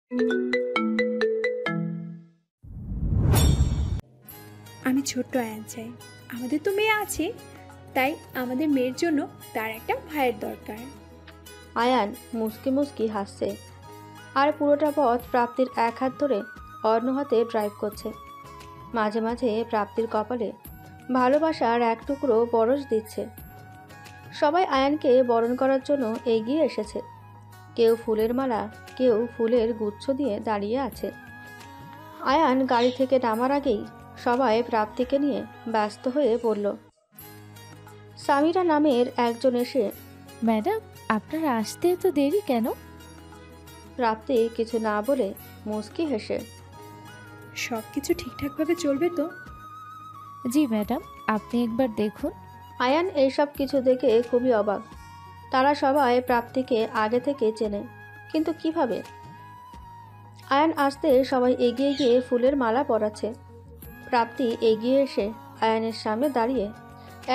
আমি ছোট্ট আয়ান চাই। আমাদের তো মেয়ে আছে, তাই আমাদের মেয়ের জন্য তার একটা ভাইয়ের দরকার। আয়ান মুচকি মুচকি হাসছে আর পুরোটা পথ প্রাপ্তির এক হাত ধরে অন্য হাতে ড্রাইভ করছে। মাঝে মাঝে প্রাপ্তির কপালে ভালোবাসার এক টুকরো পরশ দিচ্ছে। সবাই আয়ানকে বরণ করার জন্য এগিয়ে এসেছে। কেউ ফুলের মালা, কেউ ফুলের গুচ্ছ দিয়ে দাঁড়িয়ে আছে। আয়ান গাড়ি থেকে নামার আগেই সবাই প্রাপ্তিকে নিয়ে ব্যস্ত হয়ে পড়ল। সামিরা নামের একজন এসে, ম্যাডাম, আপনার আসতে এত দেরি কেন? প্রাপ্তি কিছু না বলে মুচকি হেসে, সব কিছু ঠিকঠাকভাবে চলবে তো? জি ম্যাডাম, আপনি একবার দেখুন। আয়ান এইসব কিছু দেখে খুবই অবাক। তারা সবাই প্রাপ্তিকে আগে থেকে চেনে, কিন্তু কিভাবে? আয়ান আসতে সবাই এগিয়ে গিয়ে ফুলের মালা পরাচ্ছে। প্রাপ্তি এগিয়ে এসে আয়ানের সামনে দাঁড়িয়ে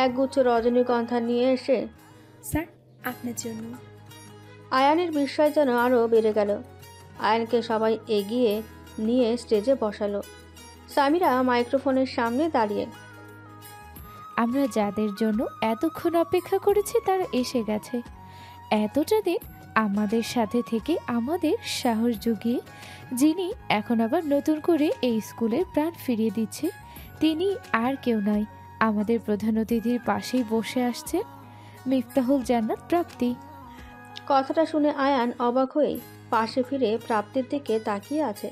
একগুচ্ছ রজনীগন্ধা নিয়ে এসে, স্যার, আপনার জন্য। আয়ানের বিস্ময় যেন আরও বেড়ে গেল। আয়ানকে সবাই এগিয়ে নিয়ে স্টেজে বসালো। সামিরা মাইক্রোফোনের সামনে দাঁড়িয়ে, আমরা যাদের জন্য এতক্ষণ অপেক্ষা করেছি তারা এসে গেছে। এতটা দিন আমাদের সাথে থেকে আমাদের সাহস জুগিয়ে যিনি এখন আবার নতুন করে এই স্কুলের প্রাণ ফিরিয়ে দিচ্ছে, তিনি আর কেউ নয়, আমাদের প্রধান অতিথির পাশেই বসে আসছে মিফতাহুল জান্নাত প্রাপ্তি। কথাটা শুনে আয়ান অবাক হয়ে পাশে ফিরে প্রাপ্তির দিকে তাকিয়ে আছে।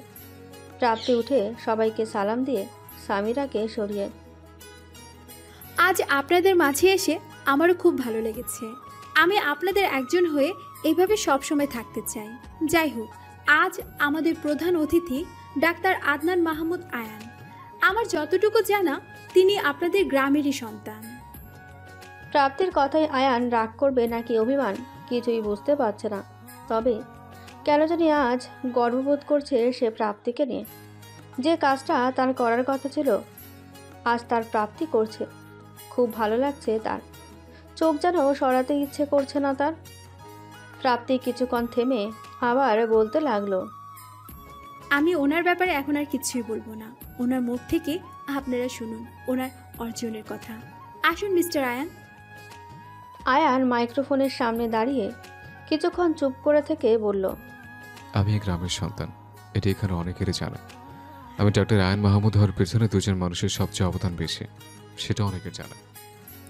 প্রাপ্তি উঠে সবাইকে সালাম দিয়ে সামিরাকে সরিয়ে, আজ আপনাদের মাঝে এসে আমারও খুব ভালো লেগেছে। আমি আপনাদের একজন হয়ে এইভাবে সবসময় থাকতে চাই। যাই হোক, আজ আমাদের প্রধান অতিথি ডাক্তার আদনান মাহমুদ আয়ান। আমার যতটুকু জানা, তিনি আপনাদের গ্রামেরই সন্তান। প্রাপ্তির কথায় আয়ান রাগ করবে নাকি অভিমান কিছুই বুঝতে পারছে না। তবে কেন জানি আজ গর্ববোধ করছে সে প্রাপ্তিকে নিয়ে। যে কাজটা তার করার কথা ছিল আজ তার প্রাপ্তি করছে। খুব ভালো লাগছে তার। চোখ যেন সরাতে ইচ্ছে করছে না তার। প্রাপ্তি কিছুক্ষণ থেমে আবার বলতে লাগলো, আমি ওনার ব্যাপারে এখন আর কিছুই বলবো না। ওনার মুখ থেকে আপনারা শুনুন ওনার অর্জনের কথা। আসুন মিস্টার আয়ান। আয়ান মাইক্রোফোনের সামনে দাঁড়িয়ে কিছুক্ষণ চুপ করে থেকে বলল, আমি এই গ্রামের সন্তান, এটি এখানে অনেকেরই জানা। আমি ডাক্তার আয়ান মাহমুদ হওয়ার পেছনে দুজন মানুষের সবচেয়ে অবদান বেশি, সেটা অনেকের জানা।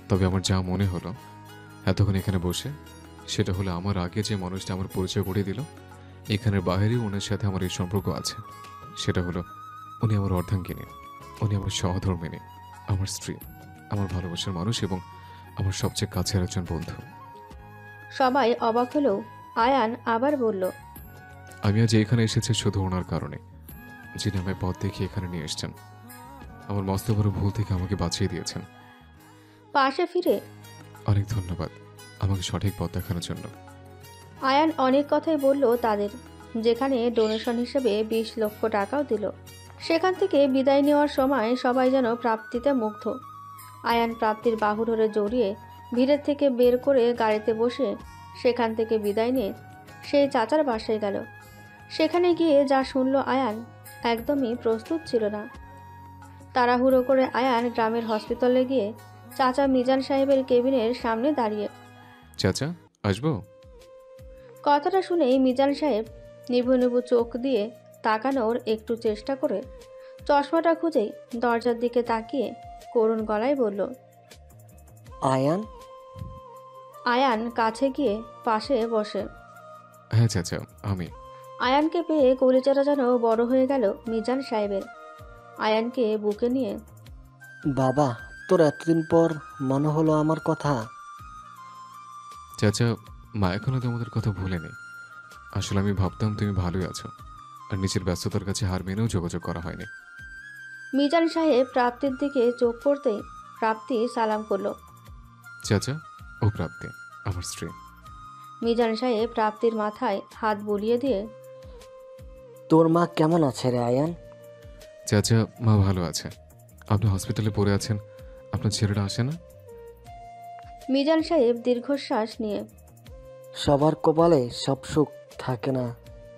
তবে আমার যা মনে হলো এতক্ষণ এখানে বসে, সেটা হলো আমার আগে যে মানুষটা আমার পরিচয় করিয়ে দিল, এখানের বাইরেও ওনার সাথে আমার এই সম্পর্ক আছে। সেটা হলো উনি আমার অর্ধাঙ্গিনী, উনি আমার সহধর্মিনী, আমার স্ত্রী, আমার ভালোবাসার মানুষ এবং আমার সবচেয়ে কাছের একজন বন্ধু। সবাই অবাক হলেও আয়ান আবার বলল, আমি আজ এখানে এসেছি শুধু ওনার কারণে, যিনি আমায় পথ দেখিয়ে এখানে নিয়ে এসছেন। আমার মস্ত বড় ভুল থেকে আমাকে বাঁচিয়ে দিয়েছেন। পাশে ফিরে অনেক ধন্যবাদ আমাকে সঠিক পথ দেখানোর জন্য। আয়ান অনেক কথাই বলল তাদের, যেখানে ডোনেশন হিসেবে 20 লক্ষ টাকাও দিল। সেখান থেকে বিদায় নেওয়ার সময় সবাই যেন প্রাপ্তিতে মুগ্ধ। আয়ান প্রাপ্তির বাহু ধরে জড়িয়ে ভিড়ের থেকে বের করে গাড়িতে বসে সেখান থেকে বিদায় নিয়ে সেই চাচার বাসায় গেল। সেখানে গিয়ে যা শুনল আয়ান একদমই প্রস্তুত ছিল না। তাড়াহুড়ো করে আয়ান গ্রামের হসপিটালে গিয়ে চাচা মিজান সাহেবের কেবিনের সামনে দাঁড়িয়ে, চাচা আসবো? কথাটা শুনেই মিজান সাহেব নিভু নিভু চোখ দিয়ে তাকানোর একটু চেষ্টা করে চশমাটা খুঁজেই দরজার দিকে তাকিয়ে করুণ গলায় বলল, আয়ান। আয়ান কাছে গিয়ে পাশে বসে। হ্যাঁ চাচা, আমি। আয়ানকে পেয়ে কলিজাটা যেন বড় হয়ে গেল মিজান সাহেবের। আয়ানকে বুকে নিয়ে, বাবা, তোর এতদিন পর মনে হলো আমার কথা। চাচা, মা এখনো তোমাদের কথা ভুলেনি। আসলে আমি ভাবতাম তুমি ভালোই আছো, আর নিজের ব্যস্ততার কাছে হার মেনেও যোগাযোগ করা হয়নি। মিজান সাহেব প্রাপ্তির দিকে চোখ পড়তেই প্রাপ্তি সালাম করলো। চাচা, ও প্রাপ্তি আমার স্ত্রী। মিজান সাহেব প্রাপ্তির মাথায় হাত বুলিয়ে দিয়ে, তোর মা কেমন আছে রে আয়ান? চাচা, মা ভালো আছে। আপনি হসপিটালে পড়ে আছেন, আপনার ছেলেটা আসে না? মিজান সাহেব দীর্ঘশ্বাস নিয়ে, সবার কপালে সব সুখ থাকে না।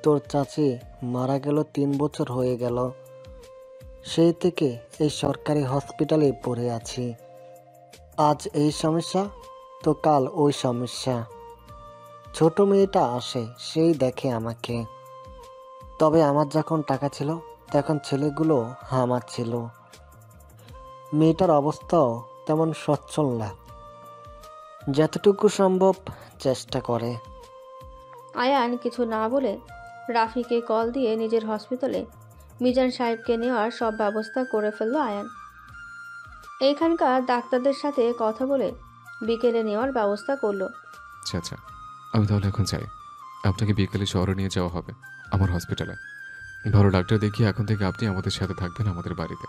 তোর চাচি মারা গেল 3 বছর হয়ে গেল। সেই থেকে এই সরকারি হসপিটালে পড়ে আছি। আজ এই সমস্যা তো কাল ওই সমস্যা। ছোট মেয়েটা আসে, সেই দেখে আমাকে। তবে আমার যখন টাকা ছিল তখন ছেলেগুলো আমার ছিল। মেয়েটার অবস্থাও তেমন সচ্ছল না, যতটুকু সম্ভব চেষ্টা করে। আয়ান কিছু না বলে রাফিকে কল দিয়ে নিজের হসপিটালে মিজান সাহেবকে নেওয়ার সব ব্যবস্থা করে ফেলল আয়ান। এইখানকার ডাক্তারদের সাথে কথা বলে বিকেলে নেওয়ার ব্যবস্থা করলো। আচ্ছা আচ্ছা, আমি তাহলে এখন যাই। আপনাকে বিকেলে শহরে নিয়ে যাওয়া হবে আমার হসপিটালে। ভালো ডাক্তার দেখিয়ে এখন থেকে আপনি আমাদের সাথে থাকবেন আমাদের বাড়িতে।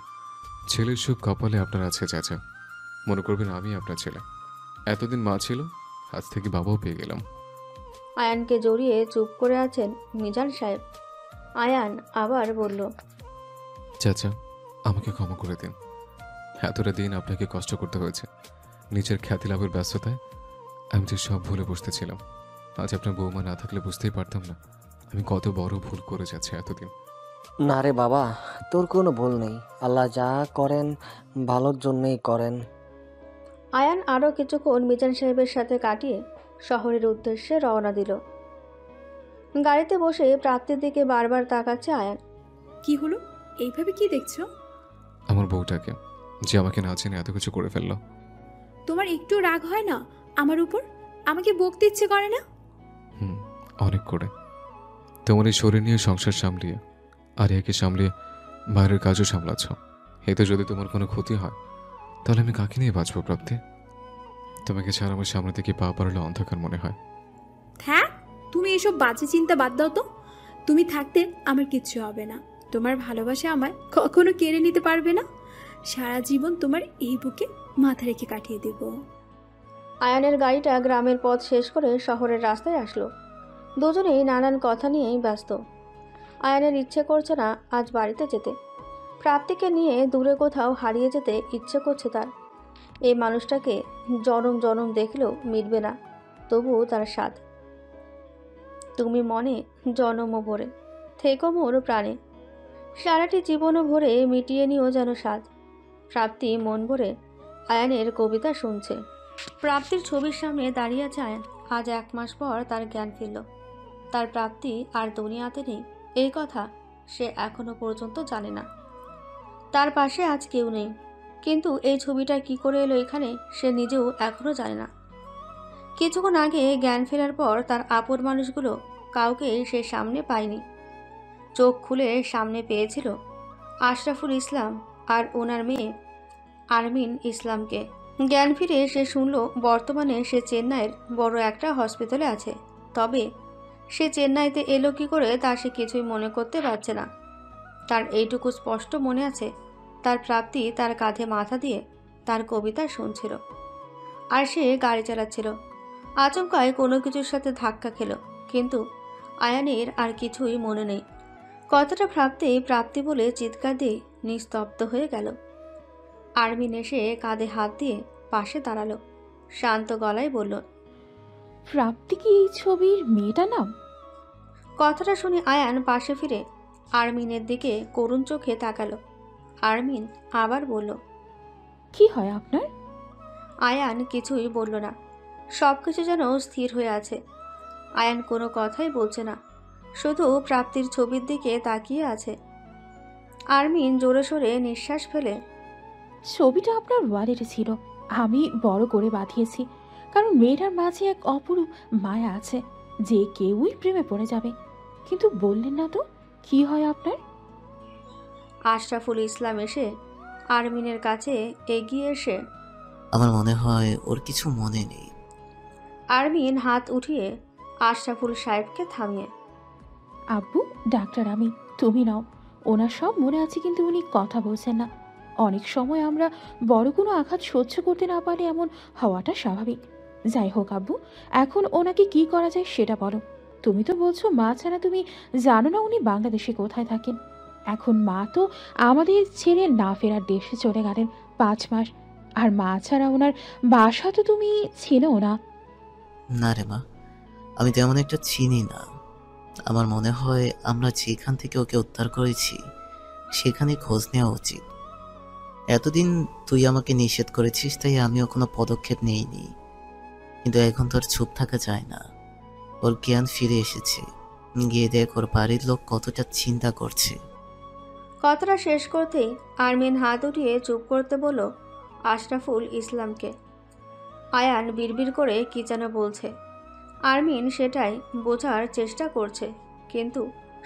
ছেলের সুখ কপালে আপনার আছে চাচা। মনে করবেন আমি আপনার ছেলে। এতদিন মা ছিল, আজ থেকে বাবাও পেয়ে গেলাম। আয়ানকে জড়িয়ে চুপ করে আছেন মিজান সাহেব। আয়ান আবার বলল, চাচা, আমাকে ক্ষমা করে দিন। এতটা দিন আপনাকে কষ্ট করতে হয়েছে। নিজের খ্যাতি লাভের ব্যস্ততায় আমি যে সব ভুলে বসতেছিলাম। আজ আপনার বৌমা না থাকলে বুঝতেই পারতাম না আমি কত বড় ভুল করে যাচ্ছি এতদিন। না রে বাবা, তোর কোনো ভুল নেই। আল্লাহ যা করেন ভালোর জন্যই করেন। আয়ান আরও কিছুক্ষণ মিজান সাহেবের সাথে কাটিয়ে শহরের উদ্দেশ্যে রওনা দিল। গাড়িতে বসে প্রাপ্তির দিকে বারবার তাকাচ্ছে আয়ান। কি হলো? এইভাবে কি দেখছো? আমার বউটাকে, যে আমাকে না চেনে এত কিছু করে ফেললো। তোমার একটু রাগ হয় না আমার উপর? আমাকে বকতে ইচ্ছে করে না? অনেক করে। তোমার এই শরীর নিয়ে সংসার সামলিয়ে আর একে সামলিয়ে বাইরের কাজও সামলাচ্ছ। এতে যদি তোমার কোনো ক্ষতি হয় তাহলে আমি কাকে নিয়ে বাঁচবো প্রাপ্তি? তোমাকে ছাড়া আমার সামনে থেকে পা পারলে অন্ধকার মনে হয়। হ্যাঁ, তুমি এসব বাজে চিন্তা বাদ দাও তো। তুমি থাকতে আমার কিচ্ছু হবে না। তোমার ভালোবাসা আমায় কখনো কেড়ে নিতে পারবে না। সারা জীবন তোমার এই বুকে মাথা রেখে কাটিয়ে দেব। আয়ানের গাড়িটা গ্রামের পথ শেষ করে শহরের রাস্তায় আসলো। দুজনেই নানান কথা নিয়েই ব্যস্ত। আয়ানের ইচ্ছে করছে না আজ বাড়িতে যেতে। প্রাপ্তিকে নিয়ে দূরে কোথাও হারিয়ে যেতে ইচ্ছে করছে তার। এই মানুষটাকে জনম জনম দেখলেও মিটবে না, তবুও তার স্বাদ। তুমি মনে জনমও ভরে থেকো মোর প্রাণে, সারাটি জীবনও ভরে মিটিয়ে নিও যেন স্বাদ। প্রাপ্তি মন ভরে আয়ানের কবিতা শুনছে। প্রাপ্তির ছবির সামনে দাঁড়িয়ে আছে আয়ান। আজ 1 মাস পর তার জ্ঞান ফিরল। তার প্রাপ্তি আর দুনিয়াতে নেই, এই কথা সে এখনো পর্যন্ত জানে না। তার পাশে আজ কেউ নেই, কিন্তু এই ছবিটা কি করে এলো এখানে সে নিজেও এখনো জানে না। কিছুক্ষণ আগে জ্ঞান ফেরার পর তার আপন মানুষগুলো কাউকে সে সামনে পায়নি। চোখ খুলে সামনে পেয়েছিল আশরাফুল ইসলাম আর ওনার মেয়ে আরমিন ইসলামকে। জ্ঞান ফিরে সে শুনল বর্তমানে সে চেন্নাইয়ের বড় একটা হসপিটালে আছে। তবে সে চেন্নাইতে এলো কি করে তা সে কিছুই মনে করতে পারছে না। তার এইটুকু স্পষ্ট মনে আছে, তার প্রাপ্তি তার কাঁধে মাথা দিয়ে তার কবিতা শুনছিল আর সে গাড়ি চালাচ্ছিল। আচমকায় কোনো কিছুর সাথে ধাক্কা খেল, কিন্তু আয়ানের আর কিছুই মনে নেই। কথাটা প্রাপ্তি বলে চিৎকার দিয়ে নিস্তব্ধ হয়ে গেল। আরমিন এসে কাঁধে হাত দিয়ে পাশে দাঁড়ালো, শান্ত গলায় বলল, প্রাপ্তি কি এই ছবির মেয়েটা নাম? কথাটা শুনে আয়ান পাশে ফিরে আরমিনের দিকে করুণ চোখে তাকালো। আরমিন আবার বলল, কি হয় আপনার? আয়ান কিছুই বলল না। সব কিছু যেন স্থির হয়ে আছে। আয়ান কোনো কথাই বলছে না, শুধু প্রাপ্তির ছবির দিকে তাকিয়ে আছে। আরমিন জোরে সোরে নিঃশ্বাস ফেলে, ছবিটা আপনার ওয়ালেটে ছিল, আমি বড় করে বাঁধিয়েছি, কারণ মেয়েটার মাঝে এক অপরূপ মায়া আছে, যে কেউই প্রেমে পড়ে যাবে। কিন্তু বললেন না তো কি হয় আপনার? আশরাফুল ইসলাম এসে আরমিনের কাছে এগিয়ে এসে, আমার মনে হয় ওর কিছু মনে নেই। আরমিন হাত উঠিয়ে আশরাফুল সাহেবকে থামিয়ে, আব্বু, ডাক্তার আমি, তুমি নাও। ওনার সব মনে আছে, কিন্তু উনি কথা বলছেন না। অনেক সময় আমরা বড় কোনো আঘাত সহ্য করতে না পারলে এমন হওয়াটা স্বাভাবিক। যাই হোক আব্বু, এখন ওনাকে কি করা যায় সেটা বলো। তুমি তো বলছো মা ছাড়া তুমি জানো না উনি বাংলাদেশে কোথায় থাকেন। এখন মা তো আমাদের ছেড়ে না ফেরার দেশে চলে গেলেন 5 মাস, আর মা ছাড়া ওনার বাসা তো তুমি চিনো না। না রে মা, আমি তেমন একটা চিনি না। আমার মনে হয় আমরা যেখান থেকে ওকে উদ্ধার করেছি সেখানে খোঁজ নেওয়া উচিত। এতদিন তুই আমাকে নিষেধ করেছিস তাই আমিও কোনো পদক্ষেপ নেইনি, কিন্তু এখন তো আর চুপ থাকা যায় না। ওর জ্ঞান ফিরে এসেছে, গিয়ে দেখ ওর বাড়ির লোক কতটা চিন্তা করছে। কথাটা শেষ করতেই আরমিন হাত উঠিয়ে চুপ করতে বলল আশরাফুল ইসলামকে। আয়ান বিড়বিড় করে কি যেন বলছে। আরমিন সেটাই বোঝার চেষ্টা করছে, কিন্তু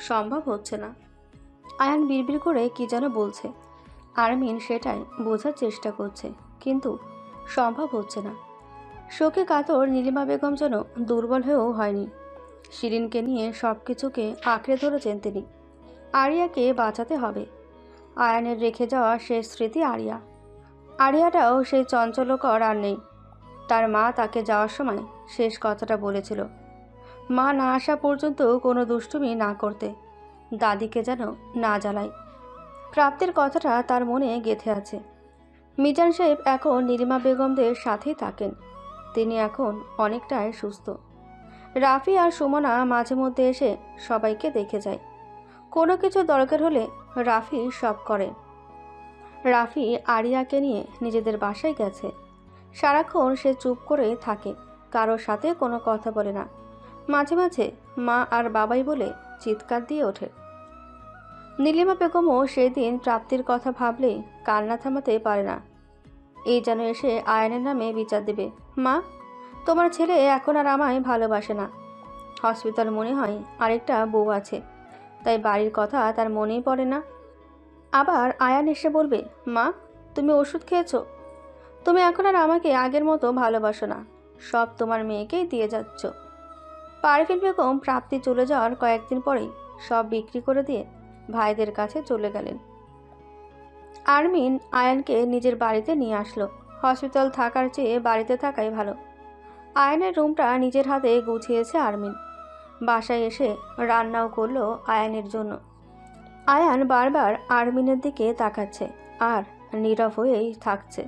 সম্ভব হচ্ছে না। আয়ান বিড়বিড় করে কি যেন বলছে, আরমিন সেটাই বোঝার চেষ্টা করছে, কিন্তু সম্ভব হচ্ছে না। শোকে কাতর নীলিমা বেগম যেন দুর্বল হয়েও হয়নি। শিরিনকে নিয়ে সব কিছুকে আঁকড়ে ধরেছেন তিনি। আরিয়াকে বাঁচাতে হবে। আয়ানের রেখে যাওয়া শেষ স্মৃতি আরিয়া। আরিয়াটাও সেই চঞ্চলকর আর নেই। তার মা তাকে যাওয়ার সময় শেষ কথাটা বলেছিল, মা না আসা পর্যন্ত কোনো দুষ্টুমি না করতে, দাদিকে যেন না জ্বালায়। প্রাপ্তির কথাটা তার মনে গেঁথে আছে। মিজান সাহেব এখন নীলিমা বেগমদের সাথেই থাকেন। তিনি এখন অনেকটাই সুস্থ। রাফি আর সুমনা মাঝে মধ্যে এসে সবাইকে দেখে যায়। কোনো কিছু দরকার হলে রাফি সব করে। রাফি আরিয়াকে নিয়ে নিজেদের বাসায় গেছে। সারাক্ষণ সে চুপ করে থাকে, কারোর সাথে কোনো কথা বলে না। মাঝে মাঝে মা আর বাবাই বলে চিৎকার দিয়ে ওঠে। নীলিমা বেগমও সেই দিন প্রাপ্তির কথা ভাবলেই কান্না থামাতে পারে না। এই যেন এসে আয়নের নামে বিচার দেবে। মা, তোমার ছেলে এখন আর আমায় ভালোবাসে না। হসপিটাল মনে হয় আরেকটা বউ আছে, তাই বাড়ির কথা তার মনেই পড়ে না। আবার আয়ান এসে বলবে, মা, তুমি ওষুধ খেয়েছো? তুমি এখন আর আমাকে আগের মতো ভালোবাসো না, সব তোমার মেয়েকেই দিয়ে যাচ্ছ। পারভিন বেগম প্রাপ্তি চলে যাওয়ার কয়েকদিন পরেই সব বিক্রি করে দিয়ে ভাইদের কাছে চলে গেলেন। আরমিন আয়ানকে নিজের বাড়িতে নিয়ে আসলো। হসপিটাল থাকার চেয়ে বাড়িতে থাকাই ভালো। আয়ানের রুমটা নিজের হাতে গুছিয়েছে আরমিন। বাসায় এসে রান্নাও করলো আয়ানের জন্য। আয়ান বারবার আরমিনের দিকে তাকাচ্ছে আর নীরব হয়েই থাকছে।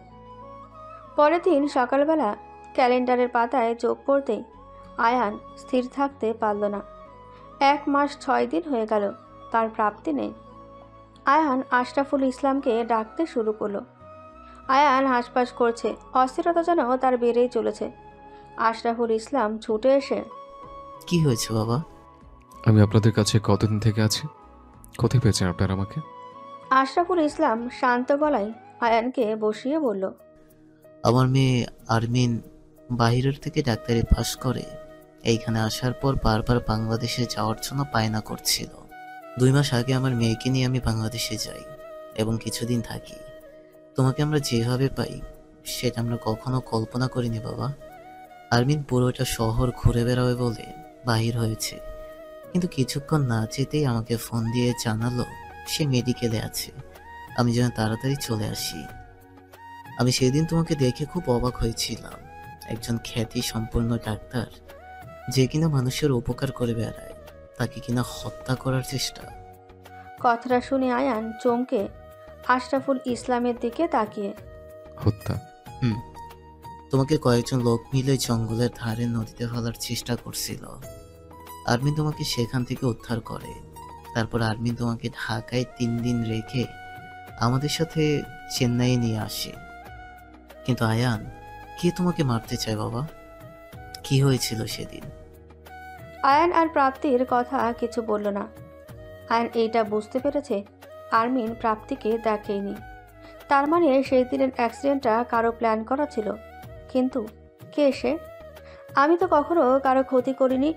পরের দিন সকালবেলা ক্যালেন্ডারের পাতায় চোখ পড়তেই আয়ান স্থির থাকতে পারল না। 1 মাস 6 দিন হয়ে গেল, তার প্রাপ্তি নেই। আয়ান আশরাফুল ইসলামকে ডাকতে শুরু করলো। আয়ান হাঁসফাঁস করছে, অস্থিরতা যেন তার বেড়েই চলেছে। আশরাফুল ইসলাম ছুটে এসে, কি হয়েছে বাবা? আমি আপনাদের কাছে কতদিন থেকে আছি, কোথায় পেয়েছেন আপনারা আমাকে? আশরাফুল ইসলাম শান্ত গলায় আয়ানকে বসিয়ে বলল, আমার মেয়ে আরমিন বাইরের থেকে ডাক্তারি পাস করে এইখানে আসার পর বারবার বাংলাদেশে যাওয়ার জন্য বায়না করছিল। 2 মাস আগে আমার মেয়েকে নিয়ে আমি বাংলাদেশে যাই এবং কিছুদিন থাকি। তোমাকে আমরা যেভাবে পাই সেটা আমরা কখনো কল্পনা করিনি বাবা। আরমিন পুরোটা শহর ঘুরে বেড়াবে বলে বাহির হয়েছে, কিন্তু কিছুক্ষণ না যেতেই আমাকে ফোন দিয়ে জানালো সে মেডিকেলে আছে, আমি যেন তাড়াতাড়ি চলে আসি। আমি সেদিন তোমাকে দেখে খুব অবাক হয়েছিলাম। একজন খ্যাতি সম্পন্ন ডাক্তার যে কিনা মানুষের উপকার করে বেড়ায়, তাকে কিনা হত্যা করার চেষ্টা। কথাটা শুনে আয়ান চমকে আশরাফুল ইসলামের দিকে তাকিয়ে, হত্যা? তোমাকে কয়েকজন লোক মিলে জঙ্গলের ধারে নদীতে ফেলার চেষ্টা করছিল। আর্মি তোমাকে সেখান থেকে উদ্ধার করে। তারপর আর্মি তোমাকে ঢাকায় 3 দিন রেখে আমাদের সাথে চেন্নাইয়ে নিয়ে আসে। কিন্তু আয়ান, কে তোমাকে মারতে চায় বাবা? কি হয়েছিল সেদিন? আয়ান আর প্রাপ্তির কথা কিছু বলল না। আয়ান এইটা বুঝতে পেরেছে আরমিন প্রাপ্তিকে দেখেনি। তার মানে সেই দিনের অ্যাক্সিডেন্টটা কারো প্ল্যান করা ছিল। কিন্তু কে সে? আমি তো কখনো কারো ক্ষতি করিনি।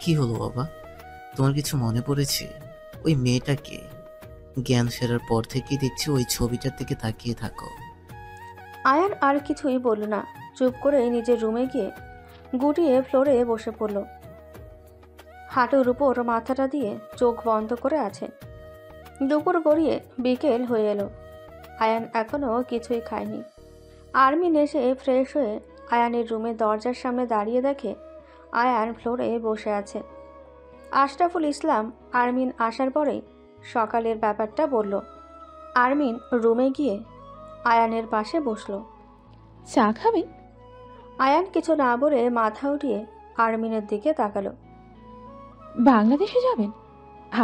কি হলো বাবা, তোমার কিছু মনে পড়েছে? ওই মেয়েটাকে? জ্ঞান ফেরার পর থেকেই দেখছি ওই ছবিটার দিকে তাকিয়ে থাকো। আয়ান আর কিছুই বলল না, চুপ করে নিজের রুমে গিয়ে গুটিয়ে ফ্লোরে বসে পড়ল। হাঁটুর উপর মাথাটা দিয়ে চোখ বন্ধ করে আছে। দুপুর গড়িয়ে বিকেল হয়ে এলো। আয়ান এখনও কিছুই খায়নি। আরমিন এসে ফ্রেশ হয়ে আয়ানের রুমের দরজার সামনে দাঁড়িয়ে দেখে আয়ান ফ্লোরে বসে আছে। আশরাফুল ইসলাম আরমিন আসার পরেই সকালের ব্যাপারটা বলল। আরমিন রুমে গিয়ে আয়ানের পাশে বসলো। চা খাবেন? আয়ান কিছু না বলে মাথা উঠিয়ে আরমিনের দিকে তাকালো। বাংলাদেশে যাবেন?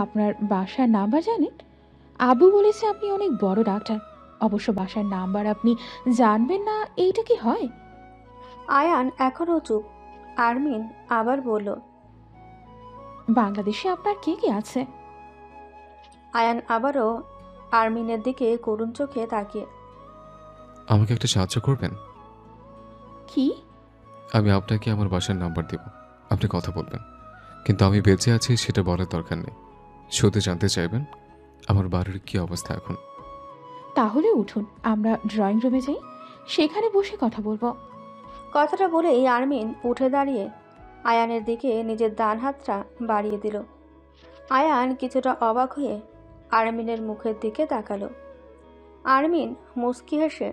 আপনার বাসার নাম্বার জানেন? আবু বলেছে আপনি অনেক বড় ডাক্তার। অবশ্য বাসার নাম্বার আপনি জানবেন না, এইটা কি হয়? আয়ান এখনও চুপ। আরমিন আবার বলল, বাংলাদেশে আপনার কে কে আছে? আয়ান আবারও আরমিনের দিকে করুণ চোখে তাকিয়ে, আমাকে একটা সাহায্য করবেন? কি? আমি আপনাকে আমার বাসার নাম্বার দেব, আপনি কথা বলবেন, কিন্তু আমি বেঁচে আছি সেটা বলার দরকার নেই। শুধু জানতে চাইবেন আমার বাড়ির কি অবস্থা এখন। তাহলে উঠুন, আমরা ড্রয়িং রুমে যাই, সেখানে বসে কথা বলবো। কথাটা বলেই আরমিন উঠে দাঁড়িয়ে আয়ানের দিকে নিজের ডান হাতটা বাড়িয়ে দিল। আয়ান কিছুটা অবাক হয়ে আরমিনের মুখের দিকে তাকালো। আরমিন মুচকি হেসে,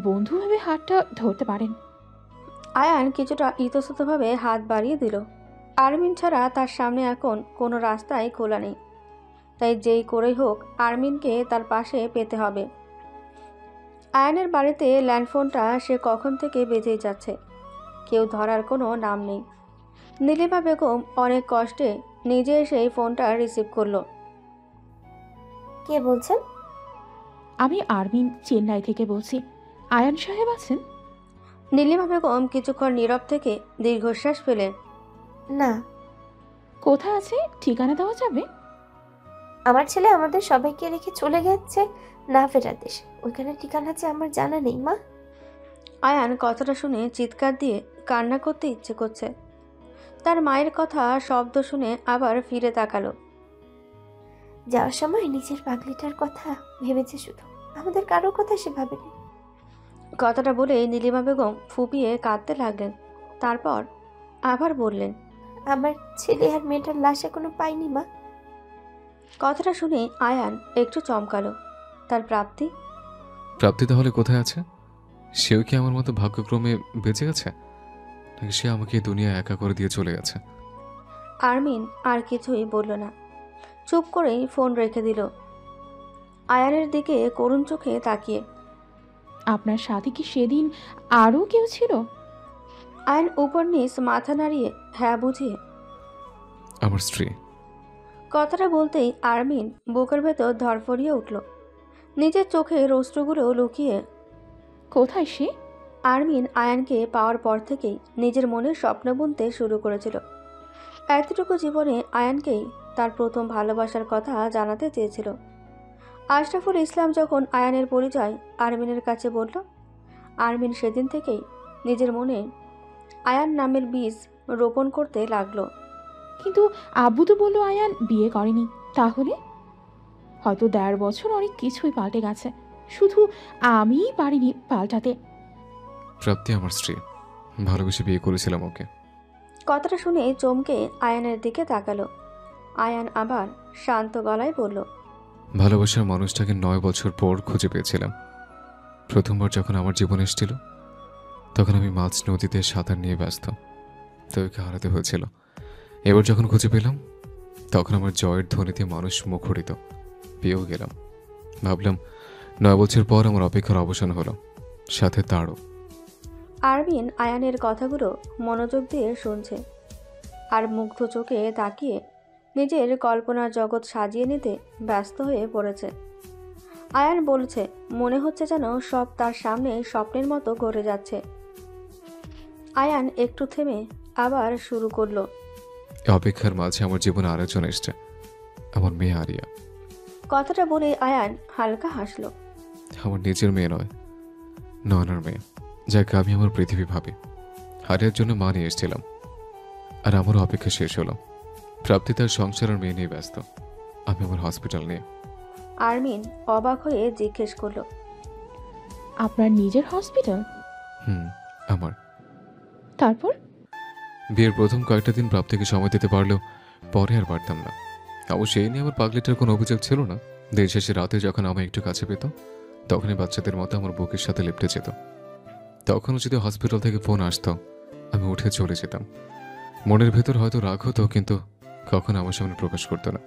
বন্ধু ভেবে হাতটা ধরতে পারেন। আয়ান কিছুটা ইতস্ততভাবে হাত বাড়িয়ে দিল। আরমিন ছাড়া তার সামনে এখন কোনো রাস্তাই খোলা নেই, তাই যেই করেই হোক আরমিনকে তার পাশে পেতে হবে। আয়ানের বাড়িতে ল্যান্ডফোনটা সে কখন থেকে বেজেই যাচ্ছে, কেউ ধরার কোনো নাম নেই। নীলিমা বেগম অনেক কষ্টে নিজে এসেই ফোনটা রিসিভ করলো। কে বলছেন? আমি আরমিন, চেন্নাই থেকে বলছি। আয়ান সাহেব আছেন? নীলিমা বেগম কিছুক্ষণ নীরব থেকে দীর্ঘশ্বাস ফেলে, না, কোথায় আছে ঠিকানা দেওয়া যাবে? আমার ছেলে আমাদের সবাইকে রেখে চলে গেছে না ফেরার দেশে। ওইখানে ঠিকানা আছে আমার জানা নেই মা। আয়ান কথাটা শুনে চিৎকার দিয়ে কান্না করতে ইচ্ছে করছে। তার মায়ের কথা শব্দ শুনে আবার ফিরে তাকালো। যাওয়ার সময় নিজের পাগলিটার কথা ভেবেছে শুধু, আমাদের কারোর কথা সে ভাবেনি। কথাটা বলে নীলিমা বেগম ফুপিয়ে কাঁদতে লাগলেন। তারপর আবার বললেন, আমার ছেলে আর মেয়েটার লাশ এখনো পাইনি মা। কথাটা শুনে আয়ান একটু চমকালো। তার প্রাপ্তি প্রাপ্তি তাহলে কোথায় আছে? সেও কি আমার মতো ভাগ্যক্রমে বেঁচে গেছে, নাকি সে আমাকে এই দুনিয়া একা করে দিয়ে চলে গেছে? আরমিন আর কিছুই বলল না, চুপ করেই ফোন রেখে দিল। আয়ানের দিকে করুণ চোখে তাকিয়ে, আপনার সাথে কি সেদিন আরও কেউ ছিল? আয়ান উপর নিচ মাথা নাড়িয়ে হ্যাঁ বুঝিয়ে আমার স্ত্রী। কথাটা বলতেই আরমিন বুকের ভেতর ধরফরিয়ে উঠল। নিজের চোখে অশ্রুগুলো লুকিয়ে কোথায় সে? আরমিন আয়ানকে পাওয়ার পর থেকেই নিজের মনে স্বপ্ন বুনতে শুরু করেছিল। এতটুকু জীবনে আয়ানকেই তার প্রথম ভালোবাসার কথা জানাতে চেয়েছিল। আশরাফুল ইসলাম যখন আয়ানের পরিচয় আরমিনের কাছে বলল, আরমিন সেদিন থেকেই নিজের মনে আয়ান নামের বীজ রোপণ করতে লাগলো। কিন্তু আব্বু তো বললো আয়ান বিয়ে করেনি। তাহলে হয়তো ১.৫ বছর অনেক কিছুই পাল্টে গেছে, শুধু আমিই পারিনি পাল্টাতে। প্রাপ্তি আমার স্ত্রী, ভালোবেসে বিয়ে করেছিলাম ওকে। কথাটা শুনে চমকে আয়ানের দিকে তাকালো। আয়ান আবার শান্ত গলায় বলল, ভালোবাসার মানুষটাকে ৯ বছর পর খুঁজে পেয়েছিলাম। প্রথমবার যখন আমার জীবনে এসেছিল তখন আমি মাছ নদীতে সাঁতার নিয়ে ব্যস্ত, তো ওকে হারাতে হয়েছিল। এবার যখন খুঁজে পেলাম তখন আমার জয়ের ধ্বনিতে মানুষ মুখরিত, পেয়েও গেলাম। ভাবলাম ৯ বছর পর আমার অপেক্ষার অবসান হলো, সাথে তারও। আরমিন আয়ানের কথাগুলো মনোযোগ দিয়ে শুনছে আর মুগ্ধ চোখে তাকিয়ে নিজের কল্পনার জগৎ সাজিয়ে নিতে ব্যস্ত হয়ে পড়েছে। আয়ান বলছে, মনে হচ্ছে যেন সব তার সামনে স্বপ্নের মতো ঘটে যাচ্ছে। আয়ান একটু থেমে আবার শুরু করলো, অপেক্ষার মাঝে আমার জীবনে আরেকজন এসছে, আমার মেয়ে আরিয়া। কথাটা বলে আয়ান হালকা হাসলো। আমার নিজের মেয়ে নয়, নয়নার মেয়ে, যাকে আমি আমার পৃথিবী ভাবি। আরিয়ার জন্য মা নিয়ে এসেছিলাম, আর আমারও অপেক্ষা শেষ হলো। প্রাপ্তি তার সংসার আর মেয়ে নিয়ে ব্যস্ত, আমি আমার হসপিটাল নিয়ে। আরমিন অবাক হয়ে জিজ্ঞেস করলো, আপনার নিজের হসপিটাল? আমার। তারপর? বিয়ের প্রথম কয়েকটা দিন প্রাপ্তিকে সময় দিতে পারলেও পরে আর পারতাম না। অবশ্য এই নিয়ে আমার পাগলিটার কোনো অভিযোগ ছিল না। দিন শেষে রাতে যখন আমায় একটু কাছে পেত তখনই বাচ্চাদের মতো আমার বুকের সাথে লেপটে যেত। তখনও যদি হসপিটাল থেকে ফোন আসতো আমি উঠে চলে যেতাম। মনের ভেতর হয়তো রাগ হতো, কিন্তু কখনো আমার সামনে প্রকাশ করতো না।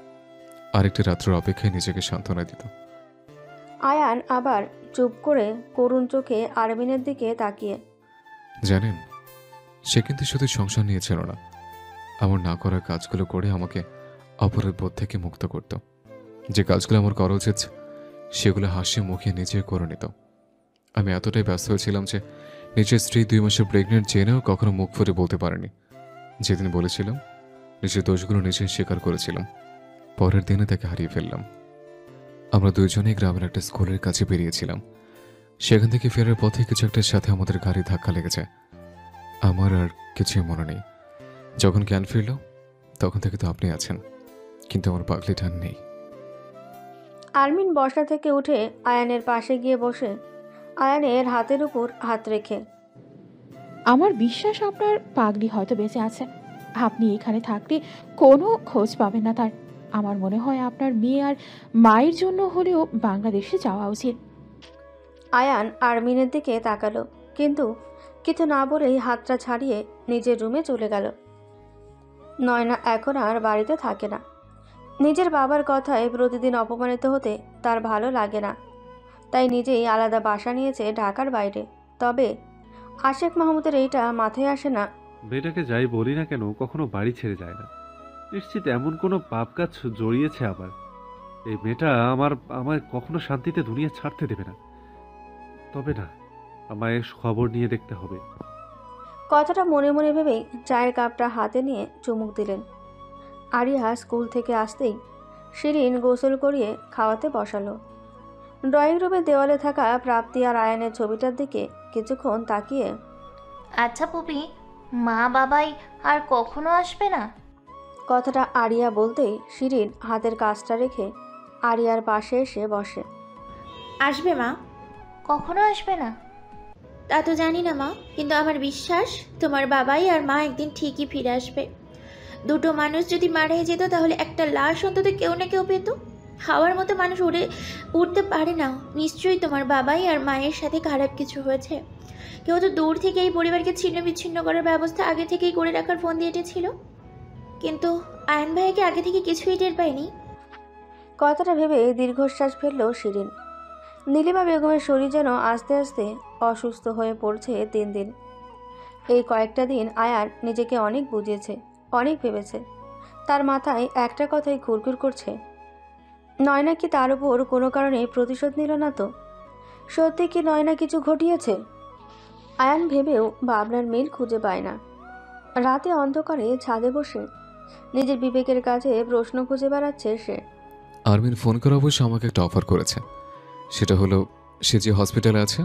আরেকটি রাত্রের অপেক্ষায় নিজেকে সান্ত্বনা দিত। আয়ান আবার চুপ করে করুণ চোখে আরমিনের দিকে তাকিয়ে, জানেন, সে কিন্তু শুধু সংসার নিয়েছিল না, আমার না করার কাজগুলো করে আমাকে অপরাধ বোধ থেকে মুক্ত করত। যে কাজগুলো আমার করা উচিত সেগুলো হাসি মুখে নিজে করে নিত। আমি এতটাই ব্যস্ত হয়েছিলাম যে নিজের স্ত্রী 2 মাসের প্রেগনেন্ট জেনেও কখনো মুখ ফুটে বলতে পারেনি। যেদিন বলেছিলাম নিজের দোষগুলো নিজে স্বীকার করেছিলাম। পরের দিনে তাকে হারিয়ে ফেললাম। আমরা দুইজনেই গ্রামের একটা স্কুলের কাছে বেরিয়েছিলাম। সেখান থেকে ফেরার পথে কিছু একটার সাথে আমাদের গাড়ি ধাক্কা লেগে যায়। আমার আর কিছুই মনে নেই। যখন জ্ঞান ফিরল তখন থেকে তো আপনি আছেন, কিন্তু আমার পাগলিটা আর নেই। আরমিন বসা থেকে উঠে আয়ানের পাশে গিয়ে বসে আয়ানের হাতের উপর হাত রেখে, আমার বিশ্বাস আপনার পাগলি হয়তো বেঁচে আছে। আপনি এখানে থাকলে কোনো খোঁজ পাবেন না তার। আমার মনে হয় আপনার মেয়ে আর মায়ের জন্য হলেও বাংলাদেশে যাওয়া উচিত। আয়ান আরমিনের দিকে তাকালো, কিন্তু কিছু না বলেই হাতটা ছাড়িয়ে নিজের রুমে চলে গেল। নয়না এখন আর বাড়িতে থাকে না। নিজের বাবার কথায় প্রতিদিন অপমানিত হতে তার ভালো লাগে না, তাই নিজেই আলাদা বাসা নিয়েছে ঢাকার বাইরে। তবে আশেক মাহমুদের এইটা মাথায় আসে না। মেয়েটাকে যাই বলি না কেন কখনো বাড়ি ছেড়ে যায় না। নিশ্চিত এমন কোনো পাপ কাজ জড়িয়েছে আবার। এই মেয়েটা আমায় কখনো শান্তিতে দুনিয়া ছাড়তে দেবে না। তবে না, আমায় খবর নিয়ে দেখতে হবে। কথাটা মনে মনে ভেবেই চায়ের কাপটা হাতে নিয়ে চুমুক দিলেন। আরিয়া স্কুল থেকে আসতেই শিরিন গোসল করিয়ে খাওয়াতে বসালো। ড্রয়িং রুমের দেওয়ালে থাকা প্রাপ্তি আর আয়ানের ছবিটার দিকে কিছুক্ষণ তাকিয়ে, আচ্ছা পুপি, মা বাবাই আর কখনো আসবে না? কথাটা আরিয়া বলতেই শিরিন হাতের কাজটা রেখে আরিয়ার পাশে এসে বসে। আসবে মা। কখনো আসবে না? তা তো জানি না মা, কিন্তু আমার বিশ্বাস তোমার বাবাই আর মা একদিন ঠিকই ফিরে আসবে। দুটো মানুষ যদি মারা যেত তাহলে একটা লাশ অন্তত কেউ না কেউ পেত। হাওয়ার মতো মানুষ উঠতে পারে না। নিশ্চয়ই তোমার বাবাই আর মায়ের সাথে খারাপ কিছু হয়েছে। কেউ তো দূর থেকে এই পরিবারকে ছিন্ন বিচ্ছিন্ন করার ব্যবস্থা আগে থেকেই করে রাখার ফোন দিয়েছিল, কিন্তু আয়ন ভাইকে আগে থেকে কিছুই টের পায়নি। কথাটা ভেবে দীর্ঘশ্বাস ফেলল শিরিন। নীলিমা বেগমের শরীর যেন আস্তে আস্তে অসুস্থ হয়ে পড়ছে দিন দিন। এই কয়েকটা দিন আয়ান নিজেকে অনেক বুঝিয়েছে, অনেক ভেবেছে। তার মাথায় একটা কথাই ঘুরঘুর করছে, নয়না কি তার উপর কোনো কারণে প্রতিশোধ নিল না তো? সত্যি কি নয়না কিছু ঘটিয়েছে? আয়ান ভেবেও ভাবনার মিল খুঁজে পায় না। রাতে অন্ধকারে ছাদে বসে নিজের বিবেকের কাছে প্রশ্ন খুঁজে বেড়াচ্ছে সে। আরমিন ফোন করে অবশ্য আমাকে একটা অফার করেছে। সেটা হলো সে যে হসপিটালে আছে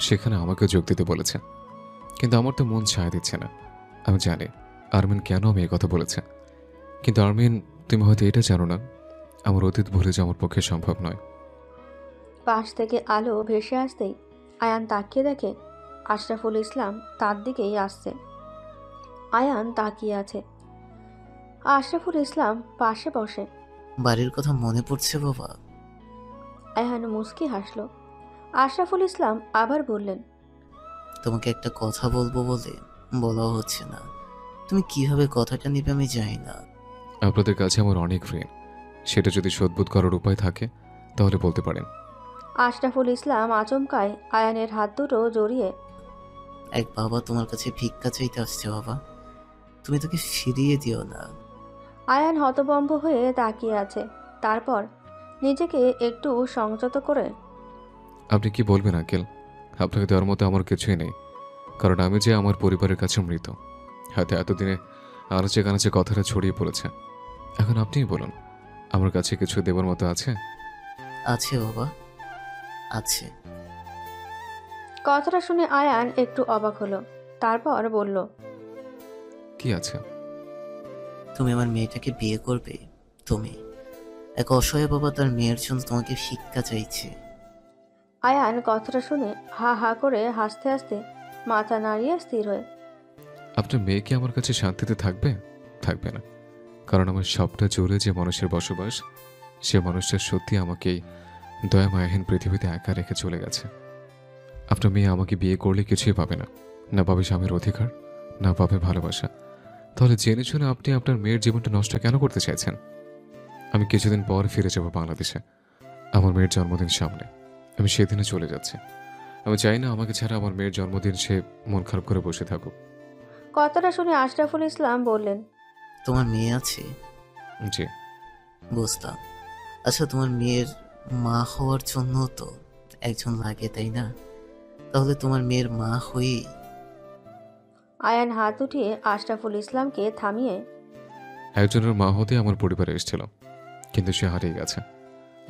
সেখানে আমাকে যোগ দিতে বলেছে। কিন্তু আমার তো মন ছায়া দিচ্ছে না। আমি জানি আরমিন কেন আমি এই কথা বলেছে, কিন্তু আরমিন তুমি হয়তো এটা জানো না, আমার অতীত ভুলে যাওয়া আমার পক্ষে সম্ভব নয়। পাশ থেকে আলো ভেসে আসতেই আয়ান তাকিয়ে দেখে আশরাফুল ইসলাম তার দিকেই আসছে। আয়ান তাকিয়ে আছে। আশরাফুল ইসলাম পাশে বসে। বাড়ির কথা মনে পড়ছে বাবা? আয়ান মুস্কি হাসল। আশরাফুল ইসলাম আবার বললেন, তোমাকে একটা কথা বলবো বলে বলাও হচ্ছে না। তুমি কিভাবে কথাটা নিবে আমি জানি না। আপনাদের কাছে আমার অনেক ঋণ, সেটা যদি শোধবোধ করার উপায় থাকে তাহলে বলতে পারেন। আশরাফুল ইসলাম আচমকায় আয়ানের হাত দুটো জড়িয়ে, এক বাবা তোমার কাছে ভিক্ষা চাইতে আসছে বাবা, তুমি তাকে ফিরিয়ে দিও না। আয়ান হতভম্ব হয়ে তাকিয়ে আছে। তারপর নিজেকে একটু সংযত করে, আপনি কি বলবেন আঙ্কেল? আপনাকে দেওয়ার মতো আমার কিছুই নেই, কারণ আমি যে আমার পরিবারের কাছে মৃত। হয়তো এতদিনে আনাচে কানাচে কথাটা ছড়িয়ে পড়েছে। এখন আপনিই বলুন, আমার কাছে কিছু দেবার মতো আছে? আছে বাবা, আছে। কথাটা শুনে আয়ান একটু অবাক হলো। তারপর বলল, কি আছে? তুমি আমার মেয়েটাকে বিয়ে করবে। তুমি এক অসহায় বাবা তার মেয়ের জন্য তোমাকে ভিক্ষা চাইছে। আয়ান কথাটা শুনে হা হা করে হাসতে হাসতে মাথা নাড়িয়ে স্থির হয়ে, আপনার মেয়ে কি আমার কাছে শান্তিতে থাকবে? থাকবে না, কারণ আমার সবটা জুড়ে যে মানুষের বসবাস, সে মানুষটা সত্যি আমাকে এই দয়া মায়াহীন পৃথিবীতে একা রেখে চলে গেছে। আপনার মেয়ে আমাকে বিয়ে করলে কিছুই পাবে না, না পাবে স্বামীর অধিকার, না পাবে ভালোবাসা। তাহলে জেনে শুনে আপনি আপনার মেয়ের জীবনটা নষ্ট কেন করতে চাইছেন? আমি কিছুদিন পর ফিরে যাব বাংলাদেশে। আমার মেয়ের জন্মদিন সামনে, আমি সেদিনে চলে যাচ্ছি। আমি চাই না আমাকে ছাড়া আমার মেয়ের জন্মদিন সে মন খারাপ করে বসে থাকুক। কথাটা শুনে আশরাফুল ইসলাম বললেন, তোমার মেয়ে আছে? জি। বুঝলাম। আচ্ছা, তোমার মেয়ের মা হওয়ার জন্য তো একজন লাগে, তাই না? তাহলে তোমার মেয়ের মা হয়েই আয়ান হাত উঠিয়ে আশরাফুল ইসলামকে থামিয়ে একজনের মা হতে আমার পরিবারে এসেছিল, কিন্তু সে হারিয়ে গেছে।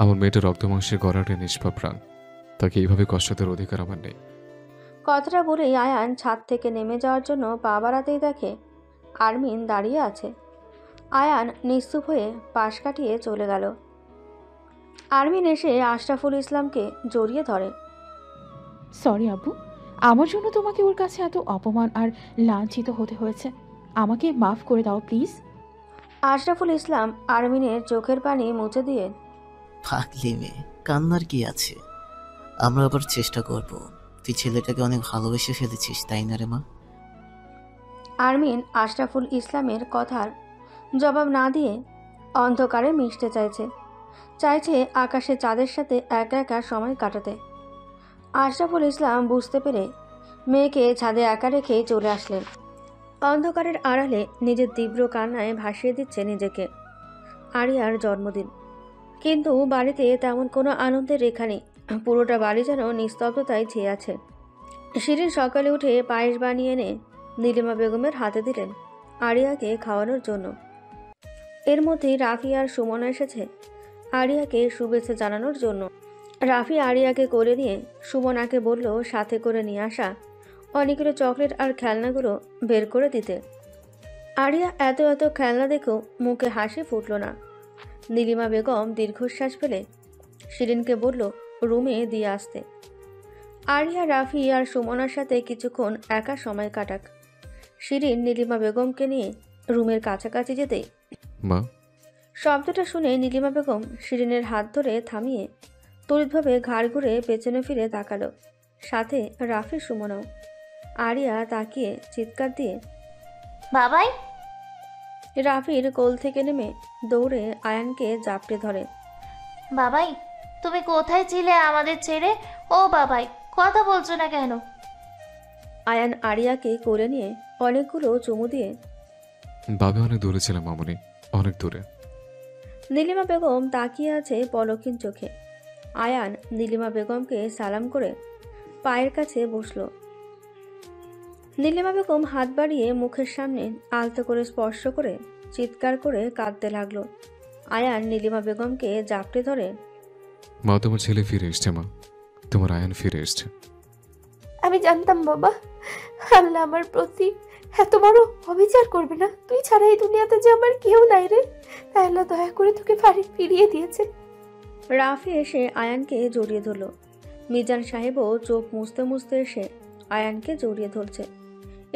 আমার মেয়েটা রক্ত মাংসের গড়াটে নিষ্পাপ প্রাণ, তাকে এইভাবে কষ্ট দেওয়ার অধিকার আমার নেই। কথাটা বলেই আয়ান ছাদ থেকে নেমে যাওয়ার জন্য পা বাড়াতেই দেখে আরমিন দাঁড়িয়ে আছে। আয়ান নিস্তুপ হয়ে পাশ কাটিয়ে চলে গেল। আরমিন এসে আশরাফুল ইসলামকে জড়িয়ে ধরে। সরি আব্বু, আমার জন্য তোমাকে ওর কাছে এত অপমান আর লাঞ্ছিত হতে হয়েছে। আমাকে মাফ করে দাও প্লিজ। আশরাফুল ইসলাম আরমিনের চোখের পানি মুছে দিয়ে পাগলি মেয়ে, কান্নার কি আছে? আমরা আবার চেষ্টা করব। তুই ছেলেটাকে অনেক ভালোবেসে ফেলেছিস, তাই না রে মা? আরমিন আশরাফুল ইসলামের কথার জবাব না দিয়ে অন্ধকারে মিশতে চাইছে আকাশে চাঁদের সাথে একা একা সময় কাটাতে। আশরাফুল ইসলাম বুঝতে পেরে মেয়েকে ছাদে একা রেখেই চলে আসলেন। অন্ধকারের আড়ালে নিজের তীব্র কান্নায় ভাসিয়ে দিচ্ছে নিজেকে। আরিয়ার জন্মদিন, কিন্তু বাড়িতে তেমন কোনো আনন্দের রেখা নেই। পুরোটা বাড়ি যেন নিস্তব্ধতায় ছেয়ে আছে। শিরিন সকালে উঠে পায়েস বানিয়ে এনে নীলিমা বেগমের হাতে দিলেন আরিয়াকে খাওয়ানোর জন্য। এর মধ্যেই রাফি আর সুমনা এসেছে আরিয়াকে শুভেচ্ছা জানানোর জন্য। রাফি আরিয়াকে করে নিয়ে সুমনাকে বলল সাথে করে নিয়ে আসা অনেকগুলো চকলেট আর খেলনাগুলো বের করে দিতে। আরিয়া এত খেলনা দেখেও মুখে হাসি ফুটল না। নীলিমা বেগম দীর্ঘশ্বাস ফেলে শিরিনকে বলল রুমে দিয়ে আসতে। আরিয়া রাফি আর সুমনার সাথে কিছুক্ষণ একা সময় কাটাক। শিরিন নীলিমা বেগমকে নিয়ে রুমের কাছাকাছি যেতেই মা, শব্দটা শুনে নীলিমা বেগম শিরিনের হাত ধরে থামিয়ে তড়িৎভাবে ঘাড় ঘুরে পেছনে ফিরে তাকালো, সাথে রাফি সুমনাও। আরিয়া তাকিয়ে চিৎকার দিয়ে বাবাই! রাফির কোল থেকে নেমে দৌড়ে আয়ানকে জাপটে ধরে। বাবাই, তুমি কোথায় ছিলে আমাদের ছেড়ে? ও বাবাই, কথা বলছো না কেন? আয়ান আরিয়াকে কোলে নিয়ে অনেকগুলো চুমু দিয়ে বাবে অনেক দূরে ছিলাম মামনি, অনেক দূরে। নীলিমা বেগম তাকিয়ে আছে পলক্ষীন চোখে। আয়ান নীলিমা বেগমকে সালাম করে পায়ের কাছে বসল। নীলিমা বেগম হাত বাড়িয়ে মুখের সামনে আলতো করে স্পর্শ করে চিৎকার করে কাঁদতে লাগলো। আয়ান নীলিমা বেগমকে জাপটে ধরে মা, তোমার ছেলে ফিরে এসছে। মা, তোমার আয়ান ফিরে এসছে। আমি জানতাম বাবা, আল্লাহ আমার প্রতি এত বড় অবিচার করবে না। তুই ছাড়া এই দুনিয়াতে যে আমার কেউ নাই রে, তাই আল্লাহ দয়া করে তোকে ফিরিয়ে দিয়েছে। রাফি এসে আয়ানকে জড়িয়ে ধরল। মিজান সাহেবও চোখ মুছতে মুছতে এসে আয়ানকে জড়িয়ে ধরছে।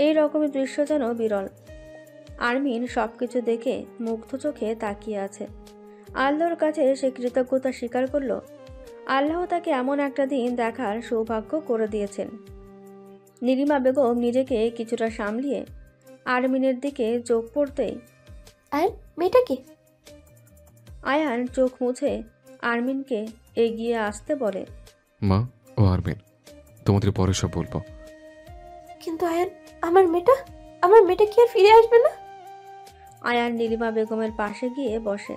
এই রকমের দৃশ্য যেন বিরল। আরমিন সবকিছু দেখে মুগ্ধ চোখে তাকিয়ে আছে। আল্লাহর কাছে সে কৃতজ্ঞতা স্বীকার করল। আল্লাহ তাকে এমন একটা দিন দেখার সৌভাগ্য করে দিয়েছেন। নীলিমা বেগম নিজেকে কিছুটা সামলিয়ে আরমিনের দিকে চোখ পড়তেই আয়ান, মেয়েটা কে? আয়ান চোখ মুছে আরমিনকে এগিয়ে আসতে বলে। মা, ও আরমিন, তোমাদের পরে সব বলবো। কিন্তু আয়ান, আমার মেয়েটা কি আর ফিরে আসবে না? আয়ান নীলিমা বেগমের পাশে গিয়ে বসে।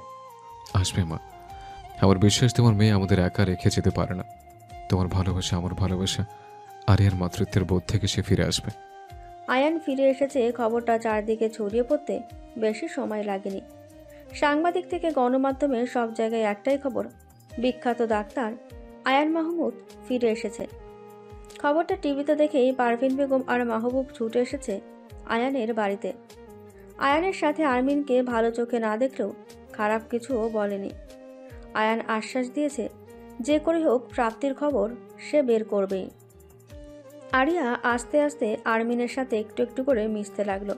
আসবে মা, আমার বিশ্বাস তোমার মেয়ে আমাদের একা রেখে যেতে পারে না। তোমার ভালোবাসা, আমার ভালোবাসা আর এর মাতৃত্বের বোধ থেকে সে ফিরে আসবে। আয়ান ফিরে এসেছে খবরটা চারদিকে ছড়িয়ে পড়তে বেশি সময় লাগেনি। সাংবাদিক থেকে গণমাধ্যমে সব জায়গায় একটাই খবর, বিখ্যাত ডাক্তার আয়ান মাহমুদ ফিরে এসেছে। খবরটা টিভিতে দেখেই পারভিন বেগম আর মাহবুব ছুটে এসেছে আয়ানের বাড়িতে। আয়ানের সাথে আরমিনকে ভালো চোখে না দেখলেও খারাপ কিছুও বলেনি। আয়ান আশ্বাস দিয়েছে যে করে হোক প্রাপ্তির খবর সে বের করবেই। আরিয়া আস্তে আস্তে আরমিনের সাথে একটু একটু করে মিশতে লাগলো।